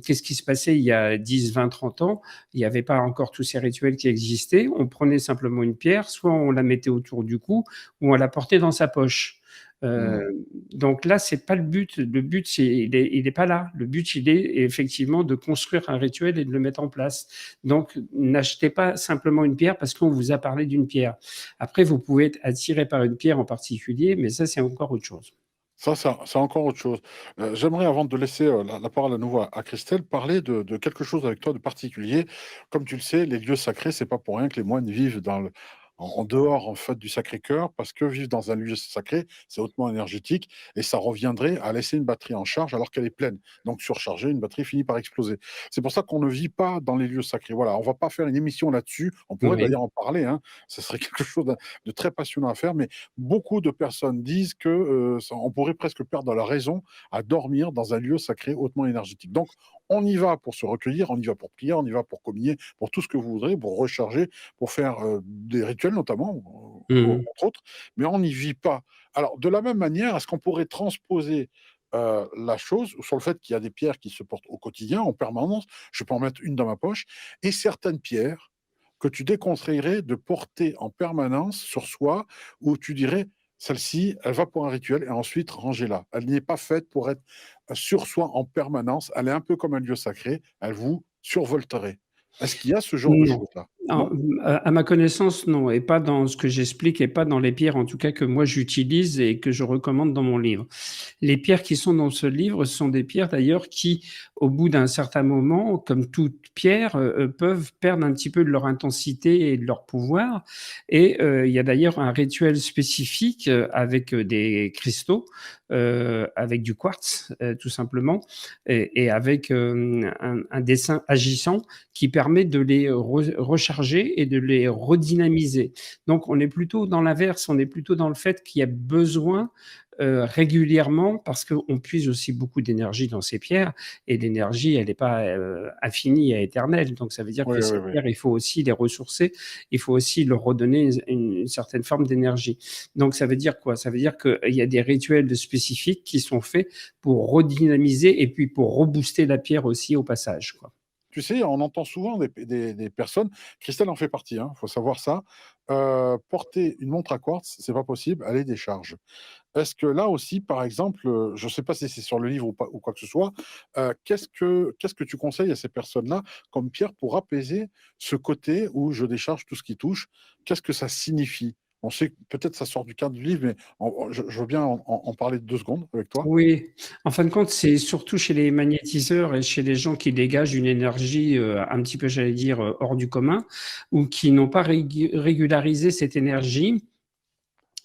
qu'est-ce qui se passait il y a 10, 20, 30 ans? Il n'y avait pas encore tous ces rituels qui existaient. On prenait simplement une pierre, soit on la mettait autour du cou, ou on la portait dans sa poche. Euh, Mmh. donc là, c'est pas le but. Le but, il est pas là. Le but, il est effectivement de construire un rituel et de le mettre en place. Donc, n'achetez pas simplement une pierre parce qu'on vous a parlé d'une pierre. Après, vous pouvez être attiré par une pierre en particulier, mais ça, c'est encore autre chose. Ça, c'est encore autre chose. J'aimerais, avant de laisser, la parole à nouveau à Christelle, parler de quelque chose avec toi de particulier. Comme tu le sais, les lieux sacrés, c'est pas pour rien que les moines vivent en dehors, en fait, du Sacré-Cœur, parce que vivre dans un lieu sacré, c'est hautement énergétique et ça reviendrait à laisser une batterie en charge alors qu'elle est pleine. Donc surchargée, une batterie finit par exploser. C'est pour ça qu'on ne vit pas dans les lieux sacrés. Voilà, on va pas faire une émission là-dessus. On pourrait Oui. d'ailleurs en parler, hein. Ce serait quelque chose de très passionnant à faire, mais beaucoup de personnes disent que, on pourrait presque perdre la raison à dormir dans un lieu sacré hautement énergétique. Donc, on y va pour se recueillir, on y va pour prier, on y va pour communier, pour tout ce que vous voudrez, pour recharger, pour faire des rituels notamment, Mmh. entre autres, mais on n'y vit pas. Alors, de la même manière, est-ce qu'on pourrait transposer la chose sur le fait qu'il y a des pierres qui se portent au quotidien, en permanence? Je peux en mettre une dans ma poche, et certaines pierres que tu déconseillerais de porter en permanence sur soi, où tu dirais: «Celle-ci, elle va pour un rituel et ensuite rangez-la. Elle n'est pas faite pour être sur soi en permanence. Elle est un peu comme un lieu sacré, elle vous survolterait». Est-ce qu'il y a ce genre de Non. choses-là? Non, Non? à ma connaissance, non, et pas dans ce que j'explique et pas dans les pierres, en tout cas, que moi j'utilise et que je recommande dans mon livre. Les pierres qui sont dans ce livre sont des pierres d'ailleurs qui, au bout d'un certain moment, comme toute pierre, peuvent perdre un petit peu de leur intensité et de leur pouvoir. Et il y a d'ailleurs un rituel spécifique avec des cristaux, avec du quartz, tout simplement, et avec un dessin agissant qui permet de les recharger et de les redynamiser. Donc on est plutôt dans l'inverse, on est plutôt dans le fait qu'il y a besoin régulièrement, parce qu'on puise aussi beaucoup d'énergie dans ces pierres, et l'énergie, elle n'est pas infinie et éternelle. Donc ça veut dire Oui, que oui, ces oui. pierres, il faut aussi les ressourcer, il faut aussi leur redonner une certaine forme d'énergie. Donc ça veut dire quoi? Ça veut dire qu'il y a des rituels spécifiques qui sont faits pour redynamiser et puis pour rebooster la pierre aussi au passage, quoi. Tu sais, on entend souvent des personnes, Christelle en fait partie, il faut savoir ça, porter une montre à quartz, c'est pas possible, elle est décharge. Est-ce que là aussi, par exemple, je ne sais pas si c'est sur le livre ou pas ou quoi que ce soit, qu'est-ce que tu conseilles à ces personnes-là comme pierre pour apaiser ce côté où je décharge tout ce qui touche? Qu'est-ce que ça signifie? On sait que peut-être ça sort du cadre du livre, mais je veux bien en parler 2 secondes avec toi. Oui, en fin de compte, c'est surtout chez les magnétiseurs et chez les gens qui dégagent une énergie un petit peu, j'allais dire, hors du commun, ou qui n'ont pas régularisé cette énergie.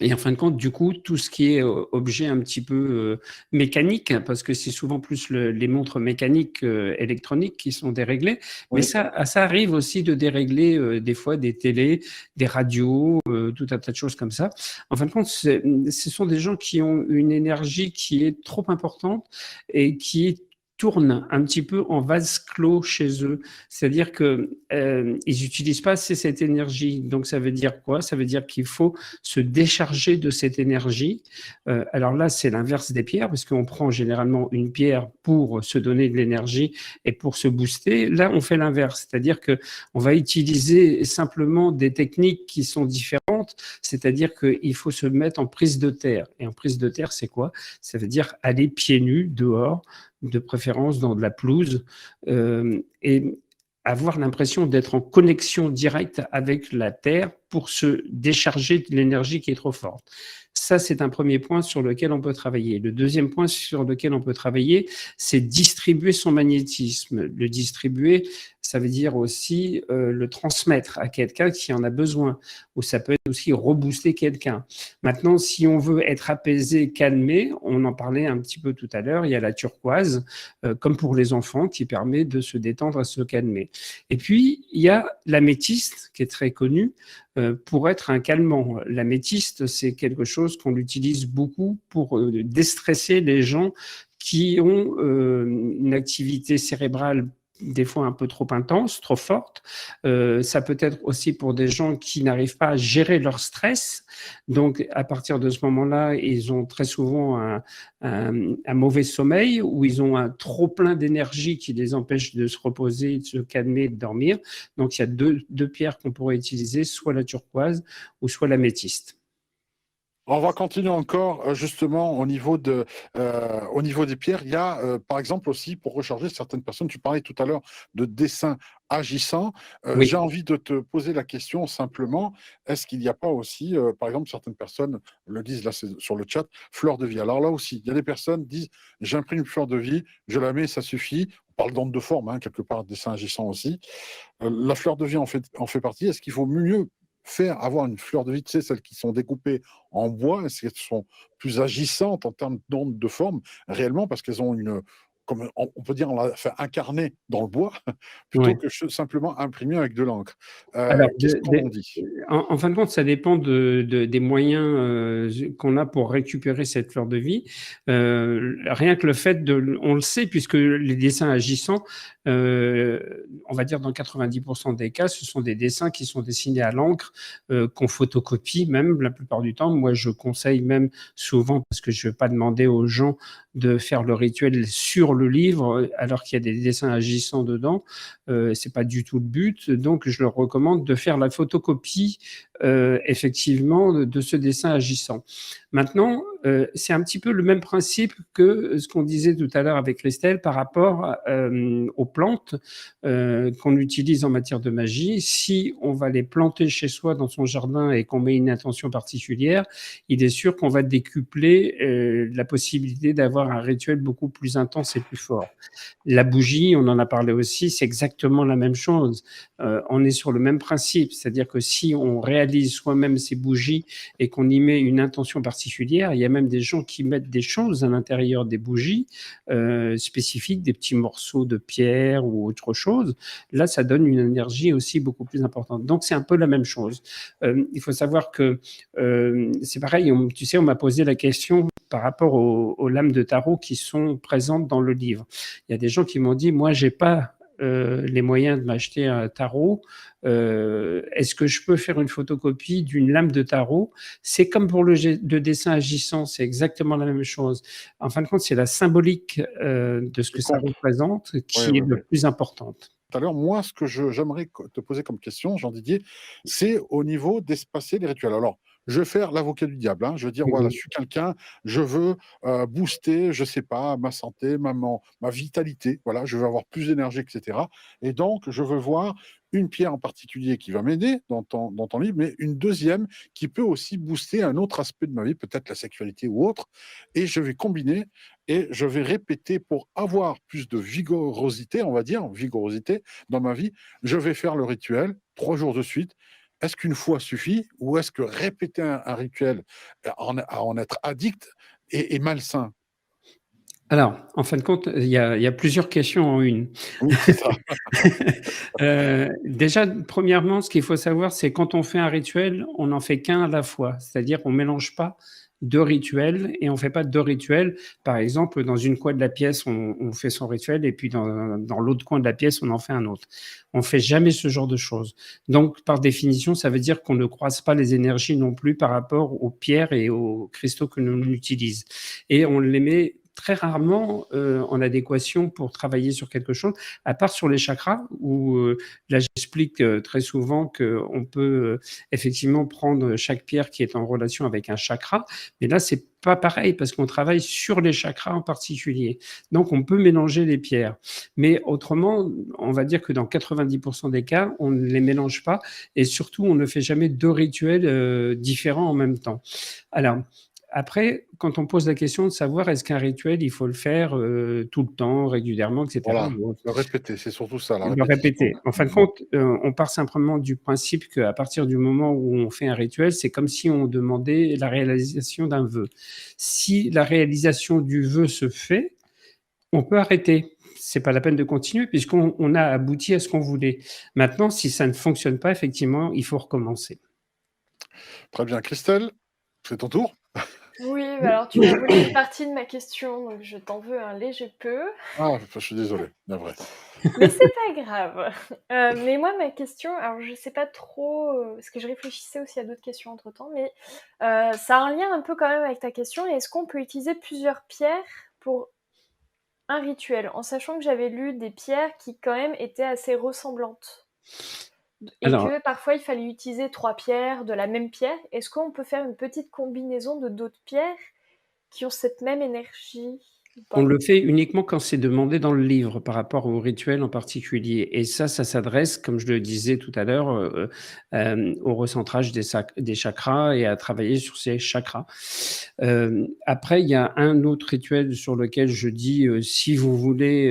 Et en fin de compte, du coup, tout ce qui est objet un petit peu mécanique, parce que c'est souvent plus les montres mécaniques électroniques qui sont déréglées, mais Oui. ça arrive aussi de dérégler des fois des télés, des radios, tout un tas de choses comme ça. En fin de compte, ce sont des gens qui ont une énergie qui est trop importante et qui tourne un petit peu en vase clos chez eux. C'est-à-dire que ils n'utilisent pas assez cette énergie. Donc ça veut dire quoi? Ça veut dire qu'il faut se décharger de cette énergie. Alors là, c'est l'inverse des pierres, parce qu'on prend généralement une pierre pour se donner de l'énergie et pour se booster. Là, on fait l'inverse, c'est-à-dire que on va utiliser simplement des techniques qui sont différentes, c'est-à-dire qu'il faut se mettre en prise de terre. Et en prise de terre, c'est quoi? Ça veut dire aller pieds nus dehors, de préférence dans de la pelouse, et avoir l'impression d'être en connexion directe avec la Terre pour se décharger de l'énergie qui est trop forte. Ça, c'est un premier point sur lequel on peut travailler. Le deuxième point sur lequel on peut travailler, c'est distribuer son magnétisme. Le distribuer, ça veut dire aussi le transmettre à quelqu'un qui en a besoin, ou ça peut être aussi rebooster quelqu'un. Maintenant, si on veut être apaisé, calmé, on en parlait un petit peu tout à l'heure, il y a la turquoise, comme pour les enfants, qui permet de se détendre et se calmer. Et puis, il y a l'améthyste, qui est très connue, pour être un calmant. L'améthyste, c'est quelque chose qu'on utilise beaucoup pour déstresser les gens qui ont une activité cérébrale des fois un peu trop intense, trop forte. Ça peut être aussi pour des gens qui n'arrivent pas à gérer leur stress. Donc, à partir de ce moment-là, ils ont très souvent un mauvais sommeil, ou ils ont un trop plein d'énergie qui les empêche de se reposer, de se calmer, de dormir. Donc, il y a deux pierres qu'on pourrait utiliser, soit la turquoise ou soit l'améthyste. On va continuer encore justement au niveau des pierres. Il y a par exemple aussi pour recharger certaines personnes, tu parlais tout à l'heure de dessins agissants. J'ai Oui. envie de te poser la question simplement, est-ce qu'il n'y a pas aussi, par exemple, certaines personnes le disent là c'est sur le chat, fleur de vie. Alors là aussi, il y a des personnes qui disent j'imprime une fleur de vie, je la mets, ça suffit. On parle d'onde de forme, hein, quelque part, dessin agissant aussi. La fleur de vie en fait partie. Est-ce qu'il faut mieux faire avoir une fleur de vie, tu sais, celles qui sont découpées en bois, est-ce qu'elles sont plus agissantes en termes d'onde de forme, réellement, parce qu'elles ont une, comme on peut dire, on l'a fait incarner dans le bois, plutôt Ouais. que simplement imprimer avec de l'encre. Alors, Qu'est-ce qu'on en dit? en fin de compte, ça dépend des moyens qu'on a pour récupérer cette fleur de vie. Rien que le fait on le sait, puisque les dessins agissants, on va dire dans 90% des cas, ce sont des dessins qui sont dessinés à l'encre, qu'on photocopie même la plupart du temps. Moi, je conseille même souvent, parce que je ne vais pas demander aux gens de faire le rituel sur le livre, alors qu'il y a des dessins agissants dedans. C'est pas du tout le but. Donc, je leur recommande de faire la photocopie, effectivement, de ce dessin agissant. Maintenant, c'est un petit peu le même principe que ce qu'on disait tout à l'heure avec Christelle par rapport aux plantes qu'on utilise en matière de magie. Si on va les planter chez soi dans son jardin et qu'on met une intention particulière, il est sûr qu'on va décupler la possibilité d'avoir un rituel beaucoup plus intense et plus fort. La bougie, on en a parlé aussi, c'est exactement la même chose. On est sur le même principe, c'est-à-dire que si on réalise soi-même ces bougies et qu'on y met une intention particulière, il y a même des gens qui mettent des choses à l'intérieur des bougies spécifiques, des petits morceaux de pierre ou autre chose. Là, ça donne une énergie aussi beaucoup plus importante. Donc, c'est un peu la même chose. Il faut savoir que c'est pareil, tu sais, on m'a posé la question par rapport aux lames de tarot qui sont présentes dans le livre. Il y a des gens qui m'ont dit, moi, j'ai pas les moyens de m'acheter un tarot. Est-ce que je peux faire une photocopie d'une lame de tarot? C'est comme pour le dessin agissant, c'est exactement la même chose. En fin de compte, c'est la symbolique de ce que ça représente Oui, qui est oui, le oui. plus importante. Tout à l'heure, moi, ce que j'aimerais te poser comme question, Jean Didier, c'est au niveau d'espacer les rituels. Alors, je vais faire l'avocat du diable, hein. Je veux dire, voilà, je Mmh. suis quelqu'un, je veux, booster, je sais pas, ma santé, ma vitalité, voilà, je veux avoir plus d'énergie et cetera et donc je veux voir une pierre en particulier qui va m'aider dans ton livre, mais une deuxième qui peut aussi booster un autre aspect de ma vie, peut-être la sexualité ou autre et je vais combiner et je vais répéter pour avoir plus de vigorosité, on va dire, vigorosité dans ma vie, je vais faire le rituel 3 jours de suite. Est-ce qu'une fois suffit ou est-ce que répéter un rituel, à en être addict est malsain? Alors, en fin de compte, il y a plusieurs questions en une. Oui, c'est ça. Déjà, premièrement, ce qu'il faut savoir, c'est quand on fait un rituel, on n'en fait qu'un à la fois. C'est-à-dire qu'on mélange pas 2 rituels et on fait pas 2 rituels. Par exemple, dans une coin de la pièce, on fait son rituel et puis dans l'autre coin de la pièce, on en fait un autre. On fait jamais ce genre de choses. Donc, par définition, ça veut dire qu'on ne croise pas les énergies non plus par rapport aux pierres et aux cristaux que l'on utilise et on les met très rarement, en adéquation pour travailler sur quelque chose, à part sur les chakras où, là j'explique, très souvent qu'on peut, effectivement prendre chaque pierre qui est en relation avec un chakra, mais là c'est pas pareil parce qu'on travaille sur les chakras en particulier. Donc on peut mélanger les pierres. Mais autrement, on va dire que dans 90 des cas, on ne les mélange pas et surtout on ne fait jamais 2 rituels, différents en même temps. Alors, après, quand on pose la question de savoir est-ce qu'un rituel, il faut le faire, tout le temps, régulièrement, et cetera, Voilà, bon, le répéter, c'est surtout ça, la le répétition. répéter. En fin de compte, on part simplement du principe qu'à partir du moment où on fait un rituel, c'est comme si on demandait la réalisation d'un vœu. Si la réalisation du vœu se fait, on peut arrêter. C'est pas la peine de continuer puisqu'on a abouti à ce qu'on voulait. Maintenant, si ça ne fonctionne pas, effectivement, il faut recommencer. Très bien. Christelle, c'est ton tour? Oui, bah, alors tu m'as volé une partie de ma question, donc je t'en veux un léger peu, Ah, je suis désolé, navré. mais c'est pas grave. Mais moi, ma question, alors je sais pas trop, parce que je réfléchissais aussi à d'autres questions entre-temps, mais ça a un lien un peu quand même avec ta question. Est-ce qu'on peut utiliser plusieurs pierres pour un rituel? En sachant que j'avais lu des pierres qui quand même étaient assez ressemblantes et Alors, que parfois il fallait utiliser 3 pierres de la même pierre. Est-ce qu'on peut faire une petite combinaison de d'autres pierres qui ont cette même énergie ou on pas? le fait uniquement quand c'est demandé dans le livre par rapport au rituel en particulier et ça s'adresse, comme je le disais tout à l'heure, au recentrage des chakras et à travailler sur ces chakras. Après, il y a un autre rituel sur lequel je dis, si vous voulez,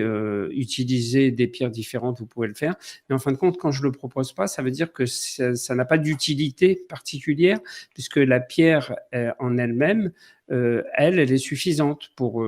utiliser des pierres différentes, vous pouvez le faire. Mais en fin de compte, quand je le propose pas, ça veut dire que ça n'a pas d'utilité particulière puisque la pierre, en elle-même, elle est suffisante pour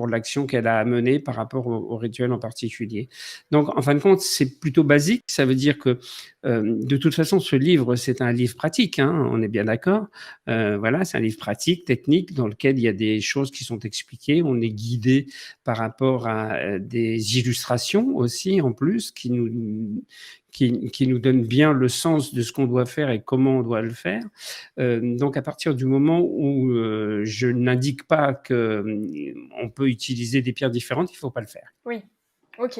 l'action qu'elle a à mener par rapport au rituel en particulier. Donc, en fin de compte, c'est plutôt basique. Ça veut dire que, de toute façon, ce livre, c'est un livre pratique, hein, on est bien d'accord. Voilà, c'est un livre pratique, technique, dans lequel il y a des choses qui sont expliquées. On est guidé par rapport à des illustrations aussi, en plus, qui nous donnent bien le sens de ce qu'on doit faire et comment on doit le faire. Donc à partir du moment où je n'indique pas qu'on peut utiliser des pierres différentes, il ne faut pas le faire. Oui, OK.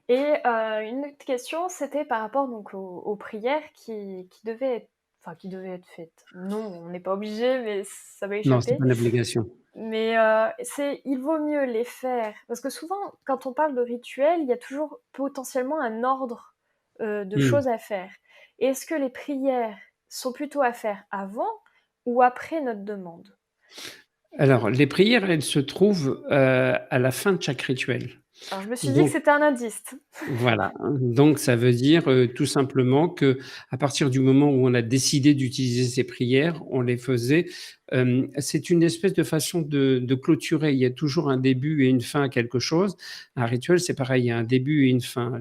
Et une autre question, c'était par rapport donc aux prières qui devaient être enfin qui devaient être faites. Non, on n'est pas obligé, mais ça m'a Non, c'est échappé. pas une obligation. Mais c'est il vaut mieux les faire parce que souvent quand on parle de rituel, il y a toujours potentiellement un ordre, de Mmh. choses à faire. Est-ce que les prières sont plutôt à faire avant ou après notre demande? Alors, les prières, elles se trouvent à la fin de chaque rituel. Alors je me suis dit que Donc, c'était un indice. voilà, donc ça veut dire, tout simplement que à partir du moment où on a décidé d'utiliser ces prières, on les faisait, c'est une espèce de façon de clôturer. Il y a toujours un début et une fin à quelque chose. Un rituel, c'est pareil, il y a un début et une fin.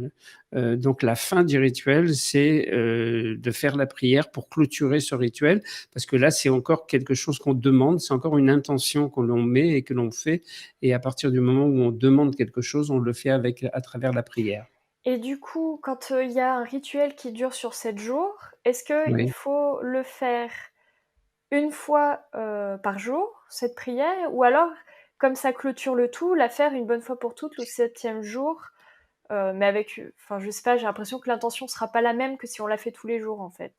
Donc la fin du rituel, c'est, de faire la prière pour clôturer ce rituel, parce que là, c'est encore quelque chose qu'on demande, c'est encore une intention que l'on met et que l'on fait et à partir du moment où on demande quelque chose, on le fait avec à travers la prière. Et du coup, quand, il y a un rituel qui dure sur 7 jours, est-ce qu'il Oui. faut le faire une fois, par jour, cette prière? Ou alors, comme ça clôture le tout, la faire une bonne fois pour toutes le 7e jour, mais avec, enfin, je sais pas, j'ai l'impression que l'intention sera pas la même que si on l'a fait tous les jours, en fait.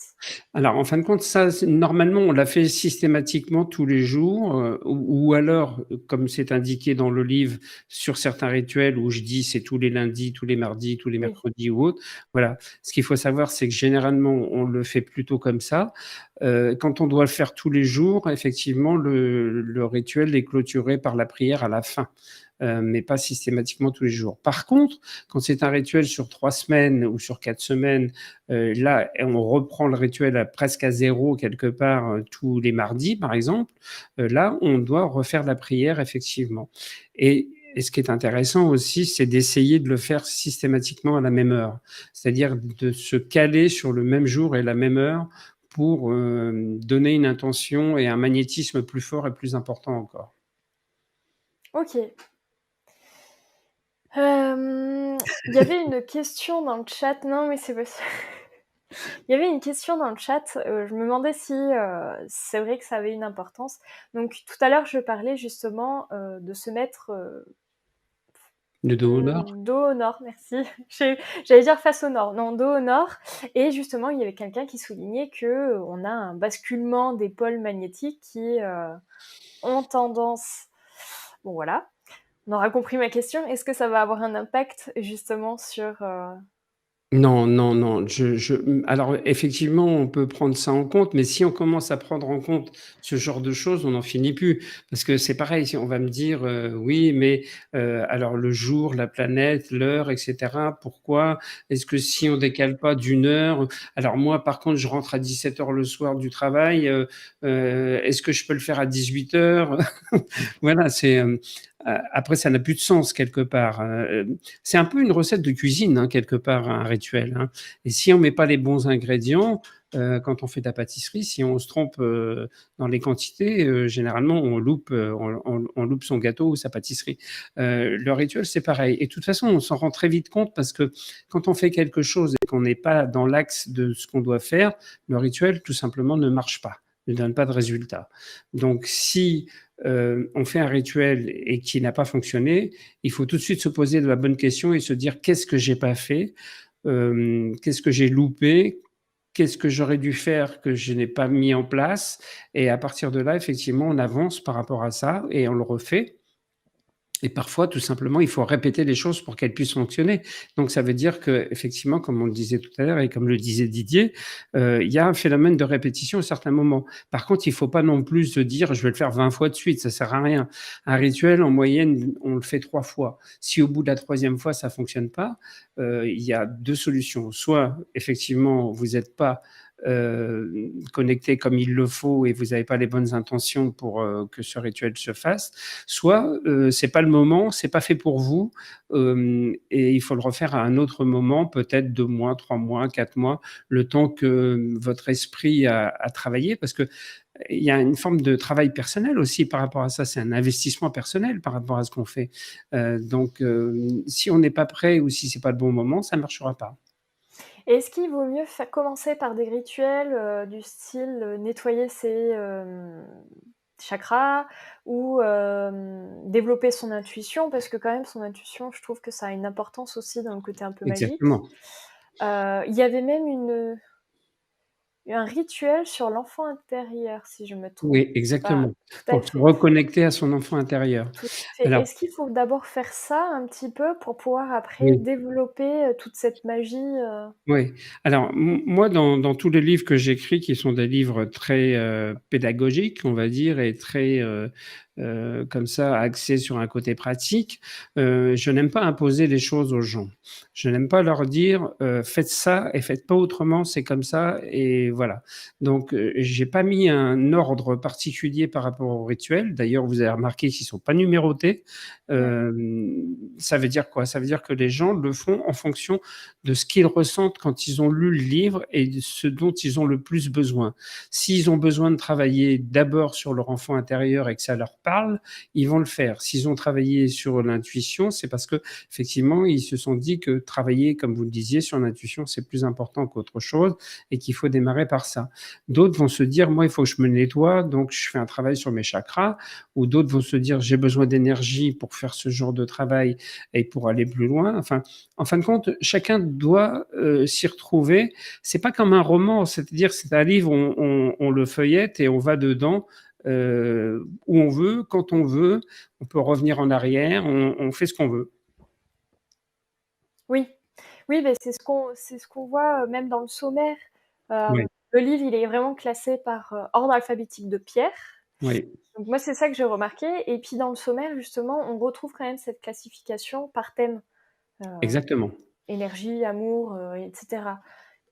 Alors, en fin de compte, ça, normalement, on l'a fait systématiquement tous les jours, ou alors, comme c'est indiqué dans le livre, sur certains rituels où je dis c'est tous les lundis, tous les mardis, tous les Oui. mercredis ou autres. Voilà. Ce qu'il faut savoir, c'est que généralement, on le fait plutôt comme ça. Quand on doit le faire tous les jours, effectivement, le rituel est clôturé par la prière à la fin. Mais pas systématiquement tous les jours. Par contre, quand c'est un rituel sur 3 semaines ou sur 4 semaines, là, on reprend le rituel presque à zéro quelque part tous les mardis, par exemple. Là, on doit refaire la prière, effectivement. Et ce qui est intéressant aussi, c'est d'essayer de le faire systématiquement à la même heure. C'est-à-dire de se caler sur le même jour et la même heure pour donner une intention et un magnétisme plus fort et plus important encore. OK. Il y avait une question dans le chat. Non, mais c'est pas ça. Il y avait une question dans le chat, je me demandais si, c'est vrai que ça avait une importance. Donc tout à l'heure, je parlais justement, de se mettre, Le dos au nord. dos au nord, merci. J'allais dire face au nord, non, dos au nord, et justement, il y avait quelqu'un qui soulignait qu'on a un basculement des pôles magnétiques qui, ont tendance, bon voilà, on aura compris ma question. Est-ce que ça va avoir un impact justement sur, Non, non, non. Alors, effectivement, on peut prendre ça en compte, mais si on commence à prendre en compte ce genre de choses, on n'en finit plus. Parce que c'est pareil, si on va me dire, oui, mais alors le jour, la planète, l'heure, etc. Pourquoi est-ce que si on décale pas d'une heure? Alors moi, par contre, je rentre à 17 heures le soir du travail. Est-ce que je peux le faire à 18 heures? Voilà, après, ça n'a plus de sens quelque part. C'est un peu une recette de cuisine, hein, quelque part, un rituel. Hein. Et si on met pas les bons ingrédients, quand on fait de la pâtisserie, si on se trompe dans les quantités, généralement on loupe son gâteau ou sa pâtisserie. Le rituel, c'est pareil. Et de toute façon, on s'en rend très vite compte parce que quand on fait quelque chose et qu'on n'est pas dans l'axe de ce qu'on doit faire, le rituel, tout simplement, ne marche pas, ne donne pas de résultat. Donc, si on fait un rituel et qui n'a pas fonctionné, il faut tout de suite se poser de la bonne question et se dire qu'est-ce que j'ai pas fait, qu'est-ce que j'ai loupé, qu'est-ce que j'aurais dû faire que je n'ai pas mis en place, et à partir de là, effectivement, on avance par rapport à ça et on le refait. Et parfois, tout simplement, il faut répéter les choses pour qu'elles puissent fonctionner. Donc, ça veut dire que, effectivement, comme on le disait tout à l'heure et comme le disait Didier, il y a un phénomène de répétition à certains moments. Par contre, il ne faut pas non plus se dire, je vais le faire 20 fois de suite, ça sert à rien. Un rituel, en moyenne, on le fait 3 fois. Si au bout de la 3e fois, ça fonctionne pas, il y a 2 solutions. Soit, effectivement, vous n'êtes pas connecté comme il le faut et vous n'avez pas les bonnes intentions pour que ce rituel se fasse, soit c'est pas le moment, c'est pas fait pour vous, et il faut le refaire à un autre moment, peut-être 2 mois, 3 mois, 4 mois, le temps que votre esprit a travaillé, parce que il y a une forme de travail personnel aussi par rapport à ça. C'est un investissement personnel par rapport à ce qu'on fait. Donc, si on n'est pas prêt ou si c'est pas le bon moment, ça marchera pas. est-ce qu'il vaut mieux commencer par des rituels, du style, nettoyer ses, chakras ou, développer son intuition? Parce que quand même son intuition, je trouve que ça a une importance aussi dans le côté un peu magique. Exactement. Il y avait même un rituel sur l'enfant intérieur, si je me trompe Oui, pas. exactement. Tout à Pour se fait, reconnecter à son enfant intérieur. tout à fait. Alors, Est-ce qu'il faut d'abord faire ça un petit peu pour pouvoir après oui. développer, toute cette magie, Oui. Alors, moi, dans tous les livres que j'écris, qui sont des livres très pédagogiques, on va dire, et très comme ça, axés sur un côté pratique, je n'aime pas imposer les choses aux gens. Je n'aime pas leur dire faites ça et faites pas autrement, c'est comme ça, et voilà. Donc, j'ai pas mis un ordre particulier par rapport au rituel. D'ailleurs, vous avez remarqué qu'ils sont pas numérotés. ouais. Ça veut dire quoi? Ça veut dire que les gens le font en fonction de ce qu'ils ressentent quand ils ont lu le livre et de ce dont ils ont le plus besoin. S'ils ont besoin de travailler d'abord sur leur enfant intérieur et que ça leur parle, ils vont le faire. S'ils ont travaillé sur l'intuition, c'est parce que effectivement, ils se sont dit que travailler, comme vous le disiez, sur l'intuition, c'est plus important qu'autre chose et qu'il faut démarrer par ça. D'autres vont se dire, moi, il faut que je me nettoie, donc je fais un travail sur mes chakras, ou d'autres vont se dire, j'ai besoin d'énergie pour faire ce genre de travail et pour aller plus loin. Enfin, en fin de compte, chacun doit s'y retrouver. C'est pas comme un roman, c'est-à-dire c'est un livre, on le feuillette et on va dedans où on veut, quand on veut. On peut revenir en arrière, on fait ce qu'on veut. Oui, oui, beh, c'est ce qu'on voit, même dans le sommaire. Oui, Le livre, il est vraiment classé par, ordre alphabétique de Pierre. oui, Donc moi, c'est ça que j'ai remarqué et puis dans le sommaire, justement, on retrouve quand même cette classification par thème, heu, exactement. énergie, amour, et cetera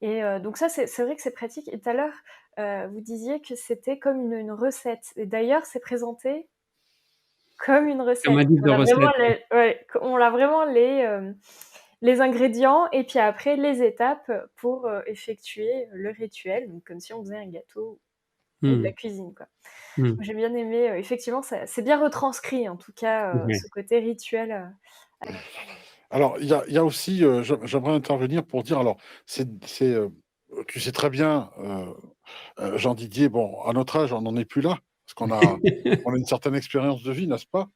et donc ça, c'est vrai que c'est pratique et tout à l'heure, vous disiez que c'était comme une recette et d'ailleurs, c'est présenté comme une Comme recette. un livre On de a vraiment recettes. les ouais, on a vraiment les ingrédients et puis après les étapes, pour, effectuer le rituel, donc comme si on faisait un gâteau ou de la Mmh. cuisine, quoi. Mmh. J'ai bien aimé, effectivement, ça c'est bien retranscrit en tout cas, Ouais. ce côté rituel, Alors, il y a aussi, j'aimerais intervenir pour dire, alors, tu sais très bien, Jean Didier, bon, à notre âge, on n'en est plus là, parce on a une certaine expérience de vie, n'est-ce pas?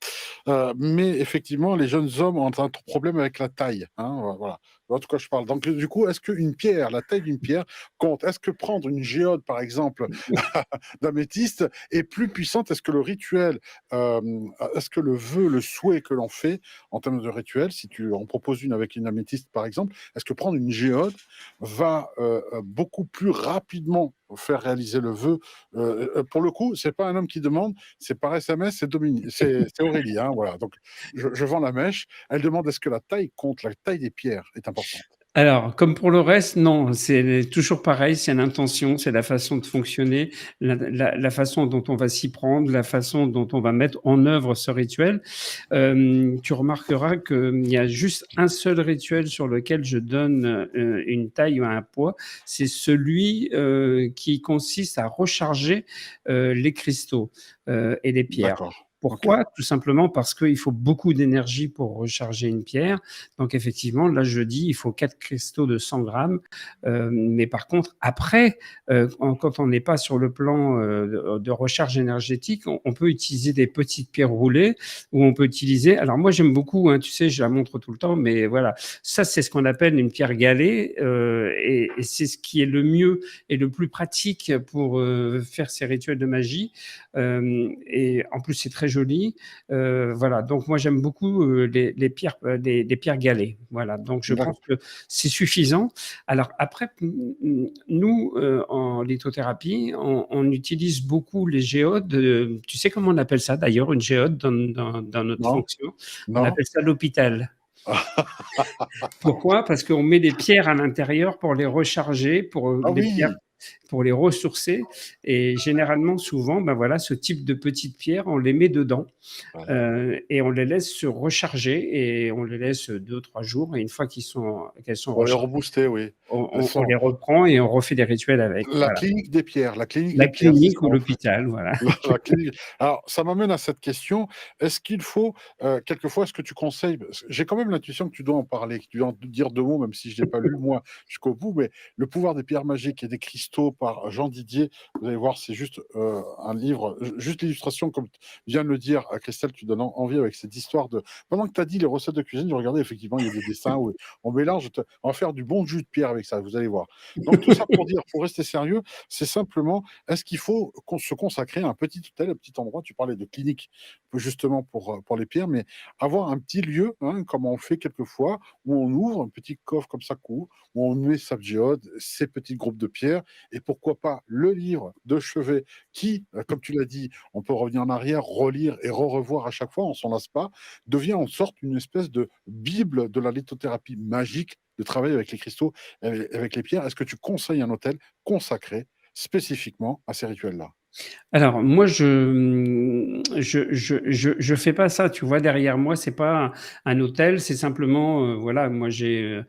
Mais effectivement, les jeunes hommes ont un problème avec la taille, hein, voilà. En tout cas, je parle. Donc, du coup, est-ce qu'une pierre, la taille d'une pierre compte? Est-ce que prendre une géode, par exemple, d'améthyste est plus puissante? Est-ce que le rituel, est-ce que le vœu, le souhait que l'on fait en termes de rituel, si tu en proposes une avec une améthyste, par exemple, est-ce que prendre une géode va beaucoup plus rapidement faire réaliser le vœu? Pour le coup, c'est pas un homme qui demande, c'est par SMS, c'est Aurélie, hein, voilà. Donc, je vends la mèche. Elle demande est-ce que la taille compte, la taille des pierres est importante. Alors, comme pour le reste, non, c'est toujours pareil, c'est l'intention, c'est la façon de fonctionner, la façon dont on va s'y prendre, la façon dont on va mettre en œuvre ce rituel. Tu remarqueras qu'il y a juste un seul rituel sur lequel je donne une taille ou un poids, c'est celui qui consiste à recharger les cristaux et les pierres. D'accord. Ok. Pourquoi? Tout simplement parce qu'il faut beaucoup d'énergie pour recharger une pierre. Donc effectivement, là, je dis, il faut 4 cristaux de 100 grammes. Mais par contre, après, quand on n'est pas sur le plan de recharge énergétique, on peut utiliser des petites pierres roulées ou on peut utiliser. Alors moi, j'aime beaucoup, hein, tu sais, je la montre tout le temps, mais voilà, ça, c'est ce qu'on appelle une pierre galée et c'est ce qui est le mieux et le plus pratique pour faire ces rituels de magie. Et en plus, c'est très joli. Voilà, donc moi j'aime beaucoup les pierres, les pierres galées. Voilà, donc je pense D'accord. que c'est suffisant. Alors après, nous en lithothérapie, on utilise beaucoup les géodes. Tu sais comment on appelle ça d'ailleurs, une géode dans notre Non? fonction? On Non? appelle ça l'hôpital. Pourquoi? Parce qu'on met des pierres à l'intérieur pour les recharger, pour Ah des pierres oui! pour les ressourcer. Et généralement, souvent, ben voilà, ce type de petites pierres, on les met dedans Ouais. et on les laisse se recharger et on les laisse 2 ou 3 jours. Et une fois qu'elles sont Pour les rechargées, rebooster, oui. Elles on sont les reprend et on refait des rituels avec. la Voilà. clinique des pierres, la clinique La des pierres, c'est clinique ça ou en fait. l'hôpital, voilà. La clinique. Alors, ça m'amène à cette question. Est-ce qu'il faut, quelquefois, est-ce que tu conseilles, parce que j'ai quand même l'intuition que tu dois en parler, que tu dois en dire 2 mots, même si je l'ai pas lu moi jusqu'au bout, mais Le pouvoir des pierres magiques et des cristaux par Jean Didier, vous allez voir, c'est juste, un livre, juste l'illustration comme vient de le dire à Christelle, tu donnes envie avec cette histoire de pendant que tu as dit les recettes de cuisine, je regardais effectivement, il y a des dessins où on mélange, on va faire du bon jus de pierre avec ça, vous allez voir. Donc tout ça pour dire, pour rester sérieux, c'est simplement est-ce qu'il faut se consacrer à un petit hôtel, un petit endroit? Tu parlais de clinique, justement pour les pierres, mais avoir un petit lieu, hein, comme on fait quelquefois, où on ouvre un petit coffre comme ça, où on met sa géode, ces petits groupes de pierres, et pourquoi pas le livre de chevet qui, comme tu l'as dit, on peut revenir en arrière, relire et revoir à chaque fois, on s'en lasse pas, devient en sorte une espèce de bible de la lithothérapie magique, de travailler avec les cristaux, avec les pierres. Est-ce que tu conseilles un hôtel consacré spécifiquement à ces rituels-là? Alors moi je fais pas ça, tu vois? Derrière moi, c'est pas un hôtel, c'est simplement, voilà, moi j'ai,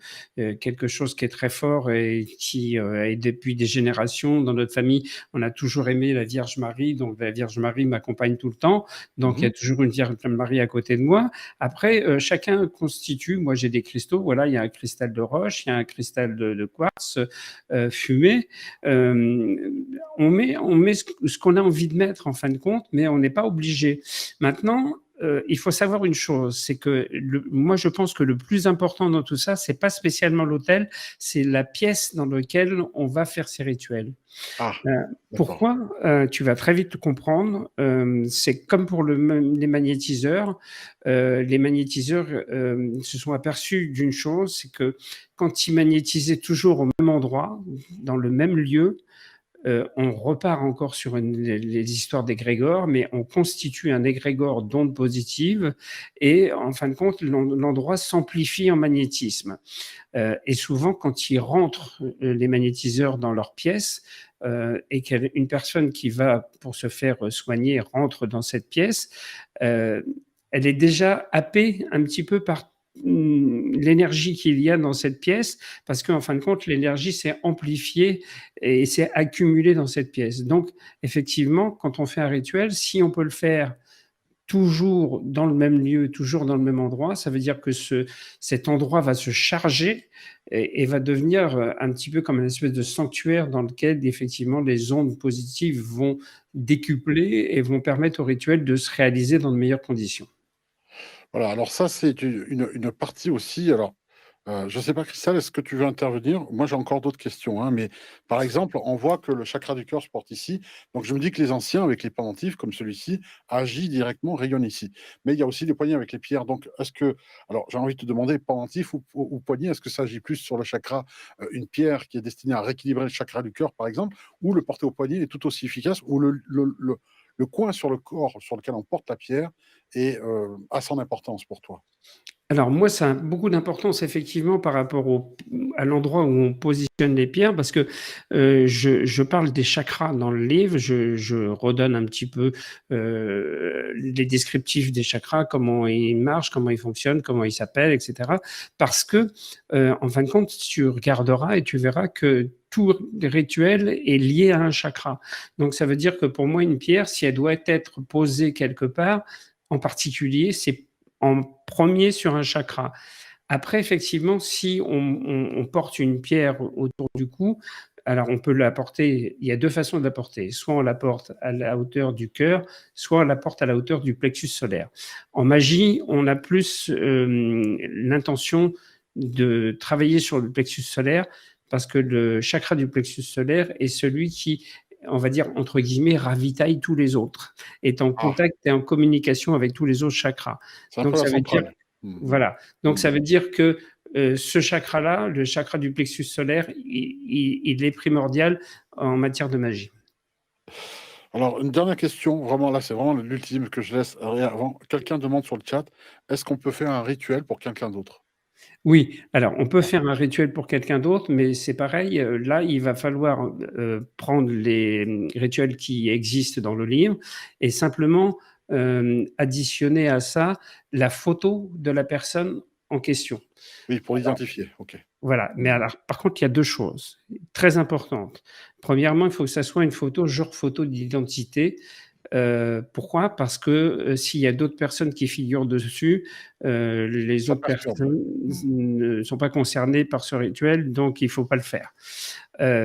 quelque chose qui est très fort et qui, est depuis des générations dans notre famille, on a toujours aimé la Vierge Marie, donc la Vierge Marie m'accompagne tout le temps, donc il y Mmh. a toujours une Vierge Marie à côté de moi. Après, chacun constitue, moi j'ai des cristaux, voilà, il y a un cristal de roche, il y a un cristal de quartz, fumé. On met ce qu'on a envie de mettre en fin de compte, mais on n'est pas obligé. Maintenant, il faut savoir une chose, c'est que moi je pense que le plus important dans tout ça, c'est pas spécialement l'hôtel, c'est la pièce dans laquelle on va faire ces rituels. Ah, Euh, d'accord. Pourquoi? Tu vas très vite comprendre. C'est comme pour les magnétiseurs. Les magnétiseurs se sont aperçus d'une chose, c'est que quand ils magnétisaient toujours au même endroit, dans le même lieu, on repart encore sur les histoires d'égrégores, mais on constitue un égrégore d'ondes positives et en fin de compte, l'endroit s'amplifie en magnétisme. Et souvent, quand ils rentrent, les magnétiseurs dans leur pièce, et qu'une personne qui va pour se faire soigner rentre dans cette pièce, euh, elle est déjà happée un petit peu par l'énergie qu'il y a dans cette pièce, parce qu'en fin de compte, l'énergie s'est amplifiée et s'est accumulée dans cette pièce. Donc, effectivement, quand on fait un rituel, si on peut le faire toujours dans le même lieu, toujours dans le même endroit, ça veut dire que cet endroit va se charger et va devenir un petit peu comme une espèce de sanctuaire dans lequel effectivement les ondes positives vont décupler et vont permettre au rituel de se réaliser dans de meilleures conditions. Voilà, alors ça, c'est une partie aussi. Alors, je ne sais pas, Christelle, est-ce que tu veux intervenir? Moi, j'ai encore d'autres questions, hein, mais par exemple, on voit que le chakra du cœur se porte ici. Donc, je me dis que les anciens, avec les pendentifs comme celui-ci, agit directement, rayonne ici. Mais il y a aussi des poignées avec les pierres. Donc, est-ce que, alors, j'ai envie de te demander, pendentif ou poignée, est-ce que ça agit plus sur le chakra, une pierre qui est destinée à rééquilibrer le chakra du cœur, par exemple, ou le porter au poignet est tout aussi efficace, ou le coin sur le corps sur lequel on porte la pierre a son importance pour toi? Alors moi, ça a beaucoup d'importance effectivement par rapport à l'endroit où on positionne les pierres parce que je parle des chakras dans le livre, je redonne un petit peu les descriptifs des chakras, comment ils marchent, comment ils fonctionnent, comment ils s'appellent, etc. Parce que en fin de compte, tu regarderas et tu verras que tout rituel est lié à un chakra. Donc ça veut dire que pour moi, une pierre, si elle doit être posée quelque part, en particulier, c'est en premier sur un chakra. Après, effectivement, si on porte une pierre autour du cou, alors on peut la porter, il y a deux façons de la porter. Soit on la porte à la hauteur du cœur, soit on la porte à la hauteur du plexus solaire. En magie, on a plus l'intention de travailler sur le plexus solaire parce que le chakra du plexus solaire est celui qui, on va dire, entre guillemets, ravitaille tous les autres, est en Ah, contact et en communication avec tous les autres chakras. c'est un peu Donc, la ça veut dire, centrale. Mmh. voilà. Donc, Mmh. ça veut dire que ce chakra-là, le chakra du plexus solaire, il est primordial en matière de magie. Alors, une dernière question, vraiment là, c'est vraiment l'ultime que je laisse avant. Quelqu'un demande sur le chat, est-ce qu'on peut faire un rituel pour quelqu'un d'autre? Oui, alors on peut Ah, faire un rituel pour quelqu'un d'autre, mais c'est pareil, là, il va falloir, prendre les, rituels qui existent dans le livre et simplement, additionner à ça la photo de la personne en question. oui, pour Alors l'identifier, OK. voilà, mais Mmh. alors par contre, il y a 2 choses très importantes. Premièrement, il faut que ça soit une photo, genre photo d'identité. Pourquoi? Parce que, s'il y a d'autres personnes qui figurent dessus, les Ça autres perturbe. personnes Mmh. ne sont pas concernées par ce rituel, donc il faut pas le faire.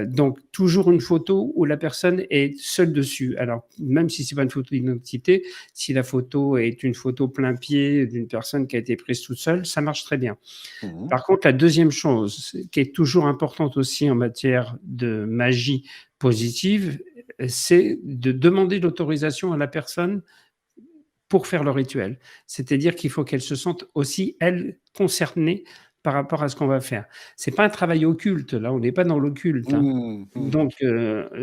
Donc toujours une photo où la personne est seule dessus. Alors même si c'est pas une photo d'identité, si la photo est une photo plein pied d'une personne qui a été prise toute seule, ça marche très bien. Mmh. Par contre, la deuxième chose qui est toujours importante aussi en matière de magie positive, c'est de demander l'autorisation à la personne pour faire le rituel. C'est-à-dire qu'il faut qu'elle se sente aussi, elle, concernée par rapport à ce qu'on va faire. C'est pas un travail occulte, là, on n'est pas dans l'occulte, hein. Mmh. Mmh. Donc,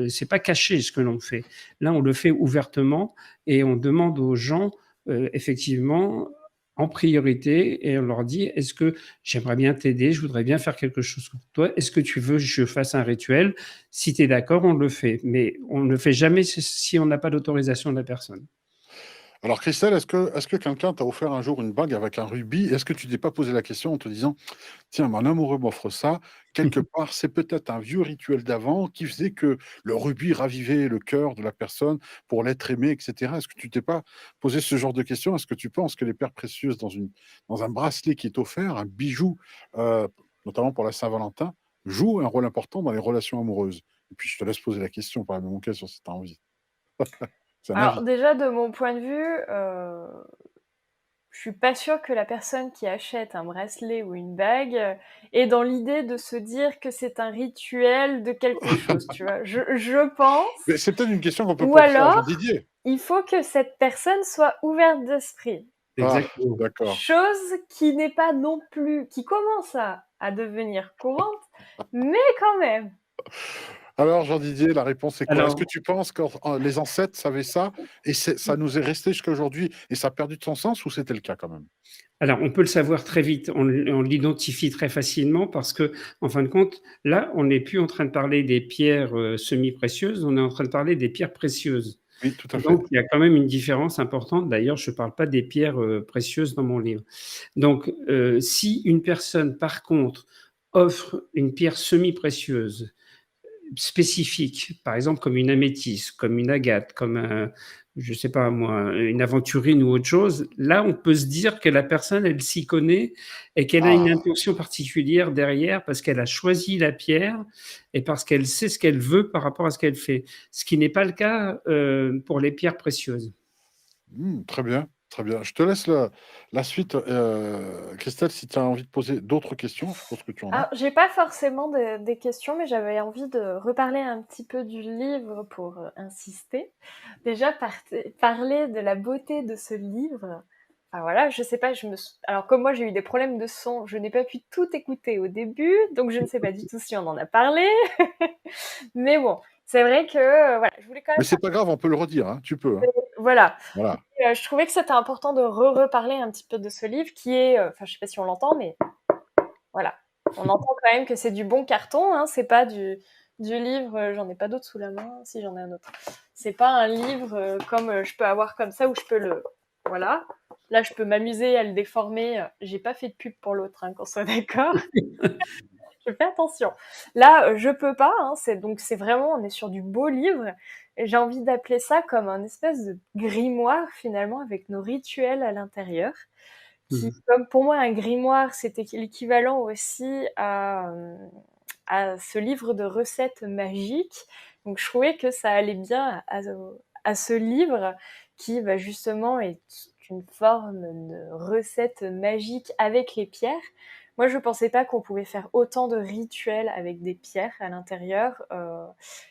c'est pas caché ce que l'on fait. Là, on le fait ouvertement et on demande aux gens, effectivement, en priorité et on leur dit: «Est-ce que j'aimerais bien t'aider, je voudrais bien faire quelque chose pour toi. Est-ce que tu veux que je fasse un rituel? Si tu es d'accord, on le fait». Mais on ne le fait jamais si on n'a pas l'autorisation de la personne. Alors Christelle, est-ce que quelqu'un t'a offert un jour une bague avec un rubis? Est-ce que tu t'es pas posé la question en te disant: «Tiens, mon amoureux m'offre ça, quelque part, c'est peut-être un vieux rituel d'avant qui faisait que le rubis ravivait le cœur de la personne pour l'être aimé» et cetera? Est-ce que tu t'es pas posé ce genre de questions? Est-ce que tu penses que les pierres précieuses dans un bracelet qui est offert, un bijou, heu, notamment pour la Saint-Valentin, jouent un rôle important dans les relations amoureuses? Et puis je te laisse poser la question par la même occasion si tu as envie. C'est un Alors avis. déjà de mon point de vue, je suis pas sûre que la personne qui achète un bracelet ou une bague, ait dans l'idée de se dire que c'est un rituel de quelque chose, tu vois? Je pense Mais c'est peut-être une question qu'on peut ou poser à Jean alors, Didier. il faut que cette personne soit ouverte d'esprit. Ah, Exactement. d'accord. Chose qui n'est pas non plus qui commence à devenir courante, mais quand même. Alors, Jean Didier, la réponse est quoi? Est-ce que Alors tu penses que les ancêtres savaient ça et ça nous est resté jusqu'à aujourd'hui et ça a perdu de son sens ou c'était le cas quand même? Alors, on peut le savoir très vite, on l'identifie très facilement parce que, en fin de compte, là, on n'est plus en train de parler des pierres semi-précieuses, on est en train de parler des pierres précieuses. Oui, tout à fait. Donc, il y a quand même une différence importante. D'ailleurs, je ne parle pas des pierres précieuses dans mon livre. Donc, si une personne, par contre, offre une pierre semi-précieuse spécifique, par exemple comme une améthyste, comme une agate, comme un, je sais pas moi, une aventurine ou autre chose, là on peut se dire que la personne elle s'y connaît et qu'elle a une Ah, intention particulière derrière parce qu'elle a choisi la pierre et parce qu'elle sait ce qu'elle veut par rapport à ce qu'elle fait. Ce qui n'est pas le cas pour les pierres précieuses. très bien, très bien. Je te laisse la suite, Christelle, si tu as envie de poser d'autres questions, je suppose que tu en as. Alors, j'ai pas forcément des questions, mais j'avais envie de reparler un petit peu du livre pour, insister. Déjà parler de la beauté de ce livre. Enfin voilà, je sais pas, alors comme moi j'ai eu des problèmes de son, je n'ai pas pu tout écouter au début, donc je ne sais pas du tout si on en a parlé. Mais bon, c'est vrai que, voilà, je voulais quand Mais même c'est pas grave, on peut le redire, hein, tu peux, hein. parler voilà. Voilà. Je trouvais que c'était important de reparler un petit peu de ce livre qui est, enfin je sais pas si on l'entend, mais voilà. On entend quand même que c'est du bon carton, hein, c'est pas du livre, j'en ai pas d'autres sous la main, si j'en ai un autre. C'est pas un livre comme je peux avoir comme ça où je peux le. Voilà. Là, je peux m'amuser à le déformer. J'ai pas fait de pub pour l'autre, hein, qu'on soit d'accord. Je fais attention. Là, je peux pas, hein, c'est vraiment, on est sur du beau livre. Et j'ai envie d'appeler ça comme un espèce de grimoire finalement avec nos rituels à l'intérieur qui, Mhm. comme pour moi, un grimoire, c'était l'équivalent aussi à ce livre de recettes magiques. Donc, je trouvais que ça allait bien à ce livre qui, bah, justement, est une forme de recette magique avec les pierres. Moi, je pensais pas qu'on pouvait faire autant de rituels avec des pierres à l'intérieur.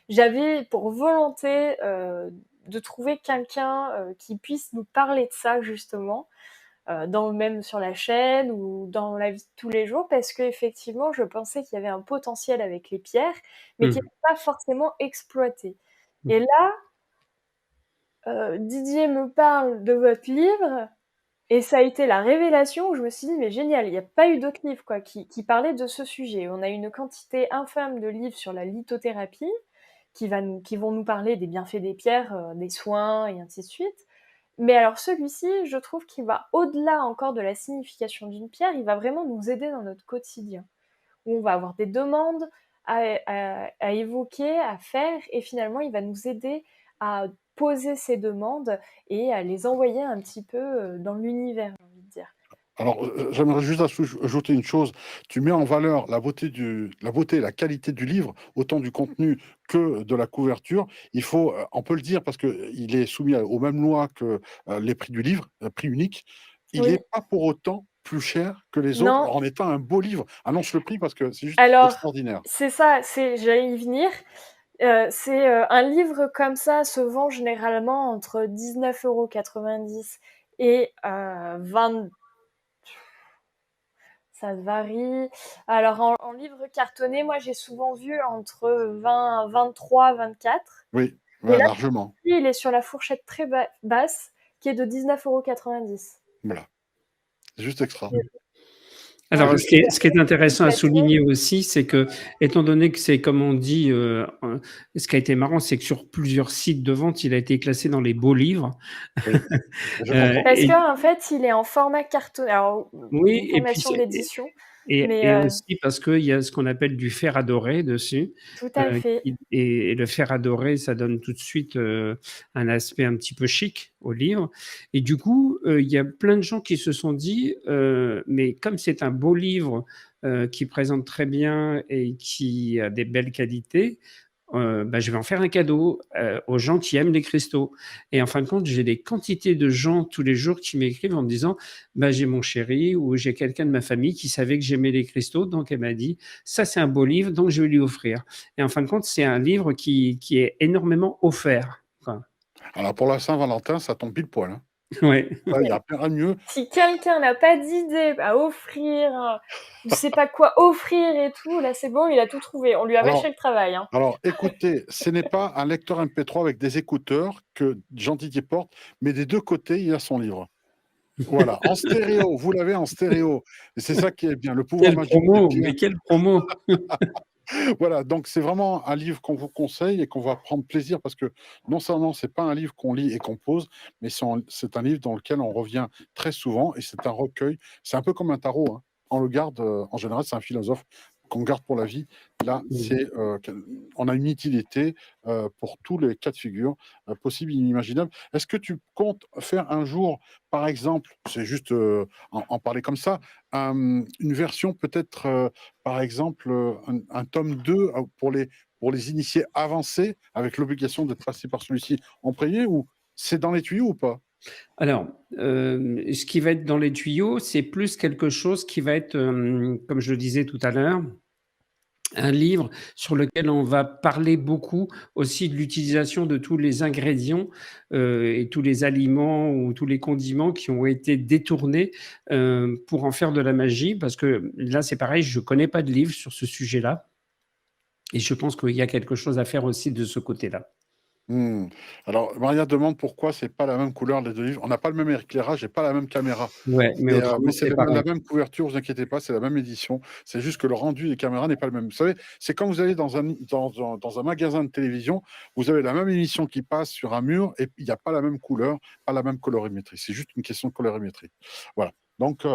J'avais pour volonté de trouver quelqu'un qui puisse nous parler de ça, justement, même sur la chaîne ou dans la vie de tous les jours, parce qu'effectivement, je pensais qu'il y avait un potentiel avec les pierres, mais qui Mhm. n'était pas forcément exploité. Et là, Didier me parle de votre livre, et ça a été la révélation où je me suis dit, mais génial, il n'y a pas eu d'autres livres quoi, qui parlaient de ce sujet. On a une quantité infâme de livres sur la lithothérapie, qui vont nous parler des bienfaits des pierres, des soins, et ainsi de suite. Mais alors celui-ci, je trouve qu'il va au-delà encore de la signification d'une pierre, il va vraiment nous aider dans notre quotidien, où on va avoir des demandes à évoquer, à faire, et finalement il va nous aider à poser ces demandes et à les envoyer un petit peu dans l'univers, j'ai envie de dire. Alors, j'aimerais juste ajouter une chose. Tu mets en valeur la beauté et la qualité du livre, autant du contenu que de la couverture. Il faut, on peut le dire parce qu'il est soumis aux mêmes lois que les prix du livre, prix unique. Il n'est Oui, pas pour autant plus cher que les autres non, en étant un beau livre. Annonce le prix parce que c'est juste alors extraordinaire. c'est ça, j'allais y venir. Un livre comme ça se vend généralement entre 19,90 € et 20. Ça varie. Alors en livre cartonné, moi j'ai souvent vu entre 20, 23, 24. Oui, Et ouais, là, largement. il est sur la fourchette très basse qui est de 19,90 €. Voilà. C'est juste extra. Ouais, Alors, C'est ce qui est intéressant à éclaté. souligner aussi, c'est que, étant donné que c'est comme on dit, ce qui a été marrant, c'est que sur plusieurs sites de vente, il a été classé dans les beaux livres. oui, je comprends. Parce Et qu'en fait, il est en format cartonné. Alors, oui, une et puis formation d'édition, et mais et aussi parce qu'il y a ce qu'on appelle du fer à dorer dessus, tout à fait. et le fer à dorer, ça donne tout de suite, un aspect un petit peu chic au livre, et du coup, il y a plein de gens qui se sont dit, «Mais comme c'est un beau livre, qui présente très bien et qui a des belles qualités, bah, je vais en faire un cadeau, aux gens qui aiment les cristaux», et en fin de compte, j'ai des quantités de gens tous les jours qui m'écrivent en me disant: bah, j'ai mon chéri ou j'ai quelqu'un de ma famille qui savait que j'aimais les cristaux, donc elle m'a dit: «Ça, c'est un beau livre, donc je vais lui offrir», et en fin de compte, c'est un livre qui est énormément offert, quoi. Alors pour la Saint-Valentin, ça tombe pile poil, hein. Ouais. Là, il y a rien de mieux. Si quelqu'un n'a pas d'idée à offrir, ou sait pas quoi offrir et tout, là, c'est bon, il a tout trouvé. On lui a Alors mâché le travail, hein. alors écoutez, ce n'est pas un lecteur MP3 avec des écouteurs que Jean-Didier porte, mais des 2 côtés, il y a son livre. Voilà, en stéréo, vous l'avez en stéréo et c'est ça qui est bien, le pouvoir Quelle magique des promo, pierres. mais quelle promo! Voilà, donc c'est vraiment un livre qu'on vous conseille et qu'on va prendre plaisir parce que non seulement c'est pas un livre qu'on lit et qu'on pose, mais c'est un livre dans lequel on revient très souvent et c'est un recueil. C'est un peu comme un tarot, hein. On le garde, en général, c'est un philosophe qu'on garde pour la vie. Là, Mmh. c'est, on a une utilité, pour tous les cas de figure, possibles et inimaginables. Est-ce que tu comptes faire un jour, par exemple, c'est juste, en parler comme ça, une version peut-être, par exemple, un tome 2 pour les initiés avancés, avec l'obligation d'être passé par celui-ci en premier ou c'est dans les tuyaux ou pas? Alors, ce qui va être dans les tuyaux, c'est plus quelque chose qui va être, comme je le disais tout à l'heure, un livre sur lequel on va parler beaucoup aussi de l'utilisation de tous les ingrédients, et tous les aliments ou tous les condiments qui ont été détournés, pour en faire de la magie. Parce que là, c'est pareil, je connais pas de livre sur ce sujet-là, et je pense qu'il y a quelque chose à faire aussi de ce côté-là. Mmh. Alors Maria demande pourquoi c'est pas la même couleur les 2 livres. On n'a pas le même éclairage et pas la même caméra. Ouais, mais Mais autrement, c'est c'est la pareil. même couverture, vous inquiétez pas, c'est la même édition. C'est juste que le rendu des caméras n'est pas le même. Vous savez, c'est quand vous allez dans un magasin de télévision, vous avez la même émission qui passe sur un mur et il y a pas la même couleur, pas la même colorimétrie. C'est juste une question de colorimétrie. Voilà. Donc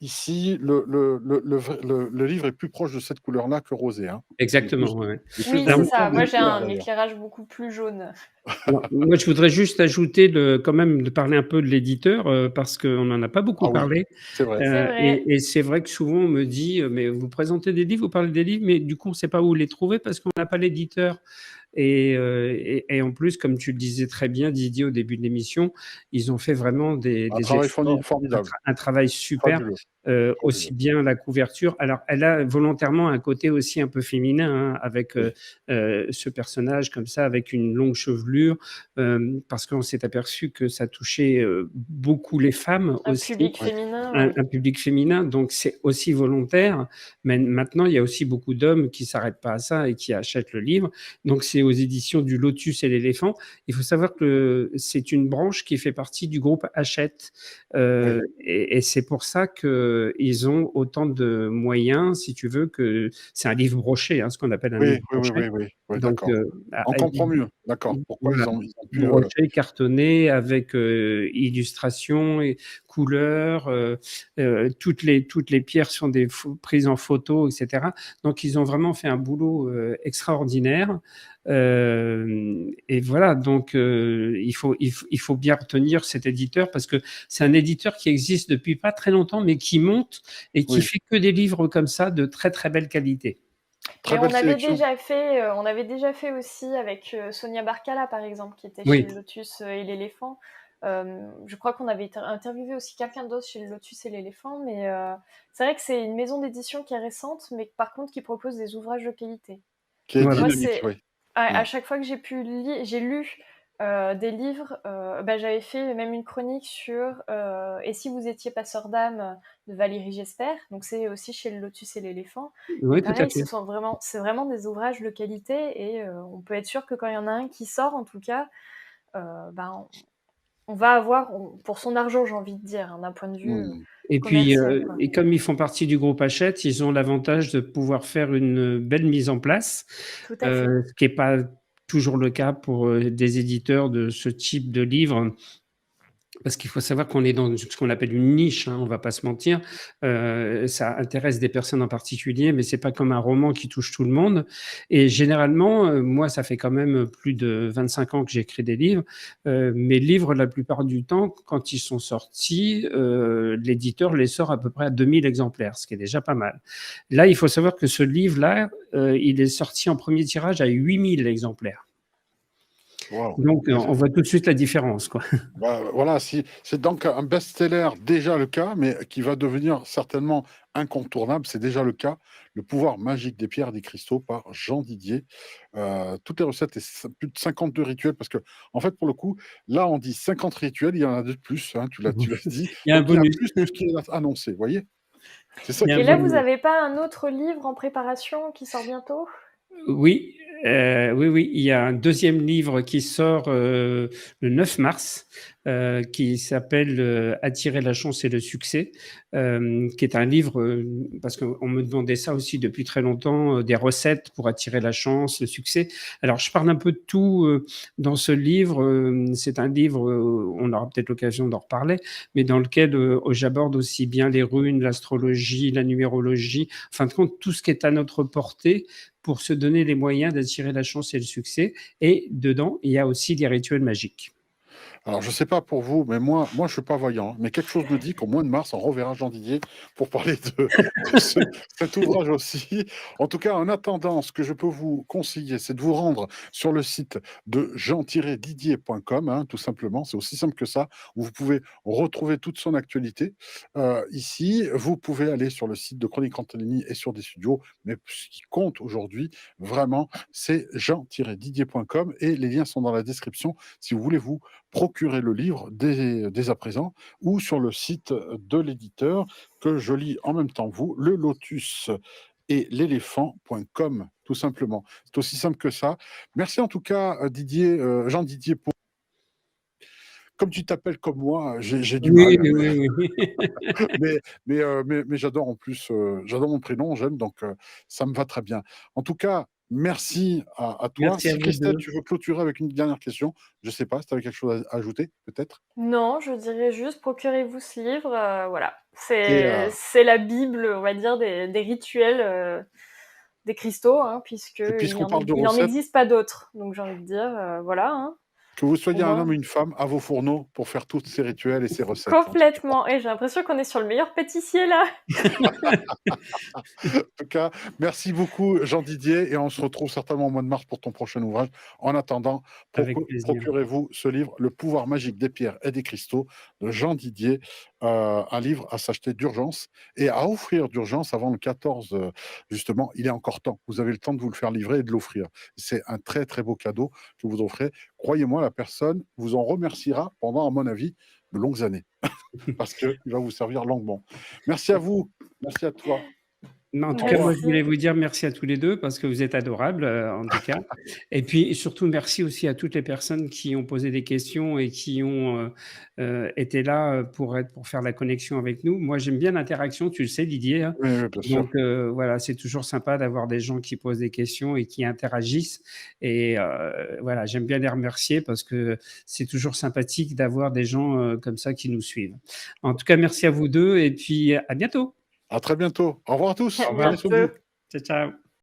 ici, le livre est plus proche de cette couleur-là que rosé, hein. Exactement, ouais, ouais. Il est plus Oui, dans Alors c'est le ça. ton Moi, des j'ai couleurs un d'ailleurs. éclairage beaucoup plus jaune. alors, moi, je voudrais juste ajouter quand même de parler un peu de l'éditeur, parce qu'on n'en a pas beaucoup Ah oui, parlé. c'est vrai. C'est vrai. Et c'est vrai que souvent on me dit: «Mais vous présentez des livres, vous parlez des livres, mais du coup on ne sait pas où les trouver parce qu'on n'a pas l'éditeur», et en plus, comme tu le disais très bien Didier au début de l'émission, ils ont fait vraiment Un des travail efforts, formidable, un travail super, fabuleux, aussi fabuleux. bien la couverture. Alors elle a volontairement un côté aussi un peu féminin, hein, avec, Oui, ce personnage comme ça avec une longue chevelure, parce qu'on s'est aperçu que ça touchait, beaucoup les femmes Un aussi, public oui, féminin, ouais. un public féminin, donc c'est aussi volontaire. Mais maintenant, il y a aussi beaucoup d'hommes qui s'arrêtent pas à ça et qui achètent le livre. Donc c'est aux éditions du Lotus et l'éléphant. Il faut savoir que c'est une branche qui fait partie du groupe Hachette, oui, et c'est pour ça qu'ils ont autant de moyens, si tu veux, que c'est un livre broché, hein, ce qu'on appelle un livre oui, oui, oui, broché. oui, oui, oui, Donc, d'accord. On comprend mieux, d'accord, pourquoi voilà, ils ont pu, broché, cartonné avec, illustrations et couleurs, toutes les pierres sont prises en photo et cetera. Donc ils ont vraiment fait un boulot, extraordinaire, et voilà, donc il faut bien retenir cet éditeur parce que c'est un éditeur qui existe depuis pas très longtemps, mais qui monte et qui oui, fait que des livres comme ça de très, très belle qualité. très Mais belle sélection. on avait déjà fait aussi avec, Sonia Barcala, par exemple, qui était chez Oui, le Lotus, et l'Éléphant. Je crois qu'on avait interviewé aussi quelqu'un d'autre chez le Lotus et l'Éléphant, mais c'est vrai que c'est une maison d'édition qui est récente, mais par contre qui propose des ouvrages de qualité. Qui est voilà. Moi, dynamique, c'est oui. à Ouais, chaque fois que j'ai lu, des livres, bah, j'avais fait même une chronique sur, «Et si vous étiez passeur d'âme» de Valérie Gesper, donc c'est aussi chez le Lotus et l'Éléphant, et Oui, tout à pareil, fait. c'est vraiment des ouvrages de qualité, et on peut être sûr que quand il y en a un qui sort, en tout cas, ben, on va avoir pour son argent, j'ai envie de dire, hein, d'un point de vue, mmh. Et puis, commercial, quoi. et comme ils font partie du groupe Hachette, ils ont l'avantage de pouvoir faire une belle mise en place, Tout à fait. ce qui n'est pas toujours le cas pour des éditeurs de ce type de livre. Parce qu'il faut savoir qu'on est dans ce qu'on appelle une niche, hein, on ne va pas se mentir. Ça intéresse des personnes en particulier, mais ce n'est pas comme un roman qui touche tout le monde. Et généralement, moi, ça fait quand même plus de 25 ans que j'écris des livres. Mes livres, la plupart du temps, quand ils sont sortis, l'éditeur les sort à peu près à 2000 exemplaires, ce qui est déjà pas mal. Là, il faut savoir que ce livre-là, il est sorti en premier tirage à 8000 exemplaires. Wow. Donc, on voit tout de suite la différence, quoi. Bah, voilà, si, c'est donc un best-seller déjà le cas, mais qui va devenir certainement incontournable, c'est déjà le cas. Le pouvoir magique des pierres et des cristaux par Jean Didier. Toutes les recettes et plus de 52 rituels, parce que, en fait, pour le coup, là, on dit 50 rituels, il y en a deux de plus, hein, tu l'as dit. Il y a un Donc, il y en a bonus. plus que ce qui est annoncé, vous voyez? C'est ça Il y a qui un Et est là, bonus. vous génial. n'avez pas un autre livre en préparation qui sort bientôt? Oui, oui, il y a un deuxième livre qui sort le 9 mars, qui s'appelle Attirer la chance et le succès, qui est un livre, parce qu'on me demandait ça aussi depuis très longtemps, des recettes pour attirer la chance, le succès. Alors, je parle un peu de tout dans ce livre. C'est un livre, on aura peut-être l'occasion d'en reparler, mais dans lequel j'aborde aussi bien les runes, l'astrologie, la numérologie, en fin de compte, tout ce qui est à notre portée pour se donner les moyens d'attirer la chance et le succès. Et dedans, il y a aussi des rituels magiques. Alors, je ne sais pas pour vous, mais moi, je ne suis pas voyant. Mais quelque chose me dit qu'au mois de mars, on reverra Jean Didier pour parler de cet ouvrage aussi. En tout cas, en attendant, ce que je peux vous conseiller, c'est de vous rendre sur le site de jean-didier.com, hein, tout simplement. C'est aussi simple que ça, où vous pouvez retrouver toute son actualité. Ici, vous pouvez aller sur le site de Chronique Rantalini et sur des studios. Mais ce qui compte aujourd'hui, vraiment, c'est jean-didier.com et les liens sont dans la description si vous voulez vous procurer le livre dès à présent ou sur le site de l'éditeur que je lis en même temps que vous, le lotus et l'éléphant.com, tout simplement. C'est aussi simple que ça. Merci en tout cas, Didier, Jean Didier, pour... Comme tu t'appelles comme moi, j'ai du Oui, mal. oui, oui. Mais j'adore en plus, j'adore mon prénom, j'aime, donc ça me va très bien. En tout cas, merci à toi. Merci à Si vous Christelle, deux. tu veux clôturer avec une dernière question, je ne sais pas si tu avais quelque chose à ajouter, peut-être. Non, je dirais juste procurez-vous ce livre, voilà. Et C'est la bible, on va dire, des rituels, des cristaux, hein, puisqu'on parle de il en recettes, existe pas d'autres. Donc j'ai envie de dire, voilà, hein, que vous au soyez un homme ou moins une femme, à vos fourneaux pour faire tous ces rituels et ces recettes. En tout complètement et j'ai l'impression qu'on est sur le meilleur pâtissier là. en tout cas, merci beaucoup, Jean Didier, et on se retrouve certainement au mois de mars pour ton prochain ouvrage. En attendant, Avec plaisir. procurez-vous ce livre, Le pouvoir magique des pierres et des cristaux, de Jean Didier, un livre à s'acheter d'urgence et à offrir d'urgence avant le 14, justement. Il est encore temps. Vous avez le temps de vous le faire livrer et de l'offrir. C'est un très, très beau cadeau que vous offrez. Croyez-moi, la personne vous en remerciera pendant, à mon avis, de longues années, parce qu'il va vous servir longuement. Merci à vous. Merci à toi. Mais en Au tout cas, moi, revoir. je voulais Merci. vous dire merci à tous les deux parce que vous êtes adorables, en tout cas. Et puis surtout, merci aussi à toutes les personnes qui ont posé des questions et qui ont été là pour faire la connexion avec nous. Moi, j'aime bien l'interaction, tu le sais, Didier, hein. Oui, oui, bien sûr. Donc voilà, c'est toujours sympa d'avoir des gens qui posent des questions et qui interagissent. Et voilà, j'aime bien les remercier parce que c'est toujours sympathique d'avoir des gens comme ça qui nous suivent. En tout cas, merci à vous deux et puis à bientôt. À très bientôt. Au revoir à tous. Au À revoir. Prenez soin de bientôt. vous. Ciao, ciao.